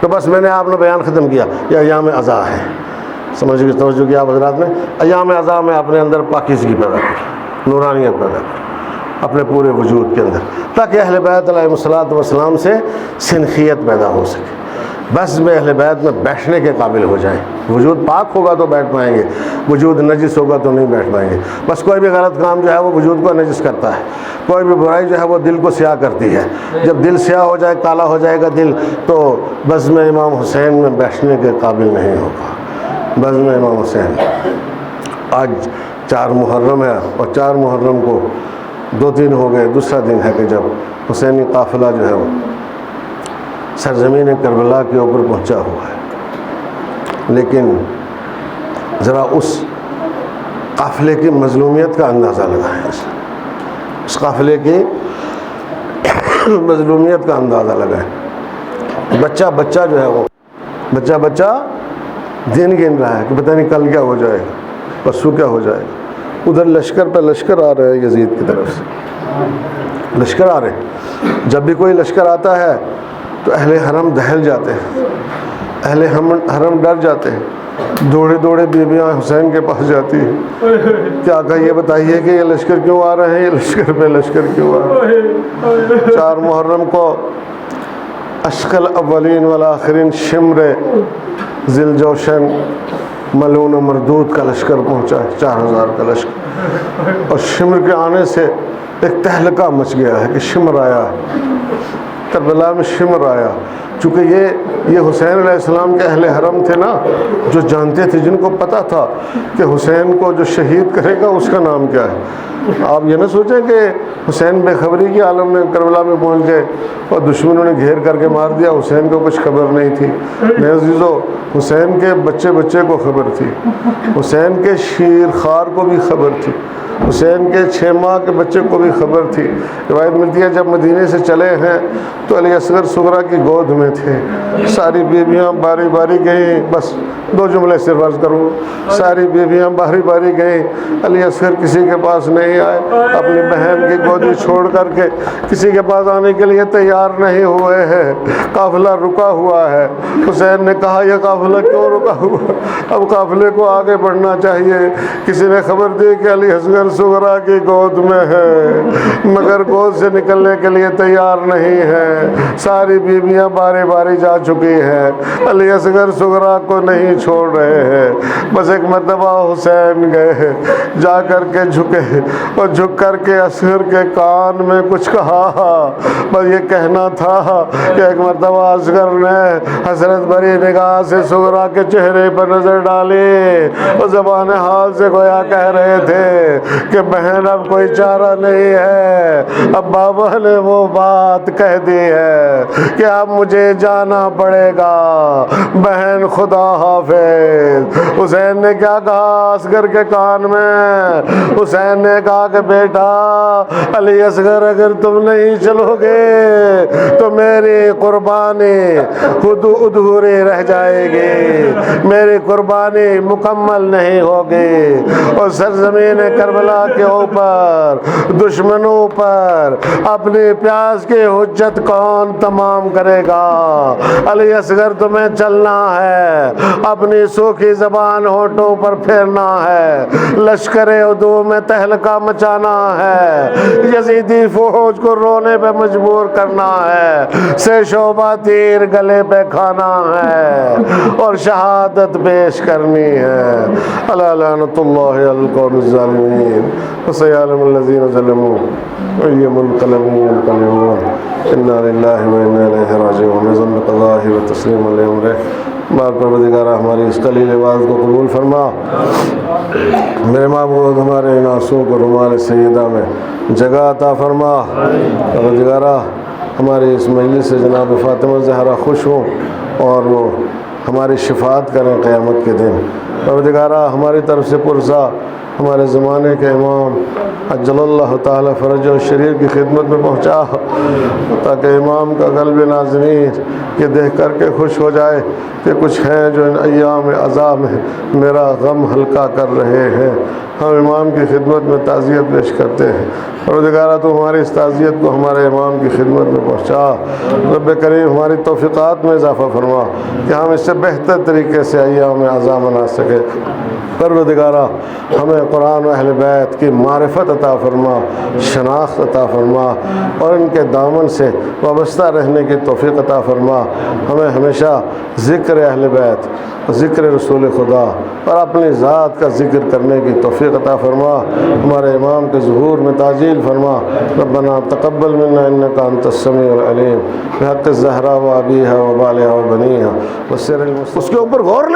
تو بس میں نے آپ نے بیان ختم کیا, یہ ایام عزا ہے. سمجھ کے توجہ کیا آپ حضرات نے؟ ایام عزا میں اپنے اندر پاکیزگی پیدا کر, نورانیت پیدا کر اپنے پورے وجود کے اندر, تاکہ اہل بیت علیہ الصلوۃ والسلام سے سنخیت پیدا ہو سکے. بس میں اہل بیت میں بیٹھنے کے قابل ہو جائیں. وجود پاک ہوگا تو بیٹھ پائیں گے, وجود نجس ہوگا تو نہیں بیٹھ پائیں گے. بس کوئی بھی غلط کام جو ہے وہ وجود کو نجس کرتا ہے, کوئی بھی برائی جو ہے وہ دل کو سیاہ کرتی ہے. جب دل سیاہ ہو جائے, کالا ہو جائے گا دل, تو بس میں امام حسین میں بیٹھنے کے قابل نہیں ہوگا. بس میں امام حسین. آج 4 محرم ہے, اور 4 محرم کو 2 دن ہو گئے. دوسرا دن ہے کہ جب حسینی قافلہ جو ہے وہ سرزمین کربلا کے اوپر پہنچا ہوا ہے. لیکن ذرا اس قافلے کی مظلومیت کا اندازہ لگائیں, اس قافلے کی مظلومیت کا اندازہ لگائیں. بچہ جو ہے وہ بچہ دن گن رہا ہے کہ پتہ نہیں کل کیا ہو جائے گا, پرسوں کیا ہو جائے گا. ادھر لشکر پہ لشکر آ رہے ہیں یزید کی طرف سے, لشکر آ رہے ہیں. جب بھی کوئی لشکر آتا ہے تو اہل حرم دہل جاتے ہیں, اہل حرم ڈر جاتے ہیں. دوڑے بیویاں حسین کے پاس جاتی ہیں کہ آقا یہ بتائیے کہ یہ لشکر کیوں آ رہے ہیں, یہ لشکر پہ لشکر کیوں آ رہے ہیں. 4 محرم کو اشقل اولین والآخرین شمر ذل جوشن ملعون و مردود کا لشکر پہنچا ہے, 4000 کا لشکر. اور شمر کے آنے سے ایک تہلکہ مچ گیا ہے کہ شمر آیا, کربلا میں شمر آیا. چونکہ یہ حسین علیہ السلام کے اہل حرم تھے نا, جو جانتے تھے, جن کو پتہ تھا کہ حسین کو جو شہید کرے گا اس کا نام کیا ہے. آپ یہ نہ سوچیں کہ حسین بے خبری کے عالم میں کربلا میں پہنچ گئے اور دشمنوں نے گھیر کر کے مار دیا, حسین کو کچھ خبر نہیں تھی. میرے عزیزو, حسین کے بچے کو خبر تھی, حسین کے شیر خار کو بھی خبر تھی, حسین کے 6 ماہ کے بچے کو بھی خبر تھی. روایت ملتی ہے جب مدینے سے چلے ہیں تو علی اصغر صغرا کی گود میں تھے. ساری بیویاں باری باری گئیں, بس 2 جملے صرف عرض کروں, ساری بیویاں باری باری گئیں, علی اصغر کسی کے پاس نہیں آئے, اپنی بہن کی گودی چھوڑ کر کے کسی کے پاس آنے کے لیے تیار نہیں ہوئے ہیں. قافلہ رکا ہوا ہے. حسین نے کہا یہ قافلہ کیوں رکا ہوا, اب قافلے کو آگے بڑھنا چاہیے. کسی نے خبر دی کہ علی اصغر صغرا کی گود میں ہے, مگر گود سے نکلنے کے لیے تیار نہیں ہے. ساری بیویاں باری باری جا چکی ہیں, علی اصغر صغرا کو نہیں چھوڑ رہے ہیں. بس ایک مرتبہ حسین گئے, جا کر کے جھکے اور جھک کر کے اصغر کے کان میں کچھ کہا. بس یہ کہنا تھا کہ ایک مرتبہ اصغر نے حسرت بھری نگاہ سے صغرا کے چہرے پر نظر ڈالی اور زبان حال سے گویا کہہ رہے تھے کہ بہن اب کوئی چارہ نہیں ہے. اب بابا نے وہ بات کہہ دی ہے کہ اب مجھے جانا پڑے گا. بہن خدا حافظ. حافظ۔ حسین نے کیا کہا اصغر کے کان میں؟ حسین نے کہا کہ بیٹا علی اصغر اگر تم نہیں چلو گے تو میری قربانی خود ادھوری رہ جائے گی، میری قربانی مکمل نہیں ہوگی۔ اور سرزمین کربلا کے اوپر دشمنوں پر اپنی پیاس کی حجت کون تمام کرے گا؟ علی اصغر تمہیں چلنا ہے، اپنی سوکھی زبان ہونٹوں پر پھیرنا ہے، لشکر عدو میں تہلکہ مچانا ہے، یزیدی فوج کو رونے پہ مجبور کرنا ہے، سے شعبہ تیر گلے پہ کھانا ہے اور شہادت پیش کرنی ہے۔ الا لعنۃ اللہ علی القوم الظالمین وسيعلم الذين ظلموا أي منقلب ينقلبون إنا لله وإنا إليه راجعون۔ ذنب قضائه وتسليم لأمره۔ بار پروردگارہ ہماری اس قلیل عبادت کو قبول فرما، میرے معبود ہمارے ان آنسوؤں کو رومال سیدہ میں جگہ عطا فرما۔ پروردگارہ ہماری اس مجلس سے جناب فاطمہ زہرا خوش ہوں اور وہ ہماری شفاعت کریں قیامت کے دن۔ پروردگارہ ہماری طرف سے پرسا ہمارے زمانے کے امام عجل اللہ تعالی فرجہ شریف کی خدمت میں پہنچا، تاکہ امام کا قلب ناظرین یہ دیکھ کر کے خوش ہو جائے کہ کچھ ہیں جو ان ایام عذاب میں میرا غم ہلکا کر رہے ہیں۔ ہم امام کی خدمت میں تعزیت پیش کرتے ہیں، پروردگارہ تو ہماری اس تعزیت کو ہمارے امام کی خدمت میں پہنچا۔ رب کریم ہماری توفیقات میں اضافہ فرما کہ ہم اس سے بہتر طریقے سے ایام عذاب منا سکے۔ پروردگارہ ہمیں قرآن و اہل بیت کی معرفت عطا فرما، شناخت عطا فرما اور ان کے دامن سے وابستہ رہنے کی توفیق عطا فرما۔ ہمیں ہمیشہ ذکر اہل بیت، ذکر رسول خدا اور اپنی ذات کا ذکر کرنے کی توفیق عطا فرما۔ ہمارے امام کے ظہور میں تعجیل فرما۔ ربنا تقبل منا انک انت السمیع العلیم بحق الزہرا و ابیہا و بالہا و بنیہا وسر المسلمین۔ اس کے اوپر غور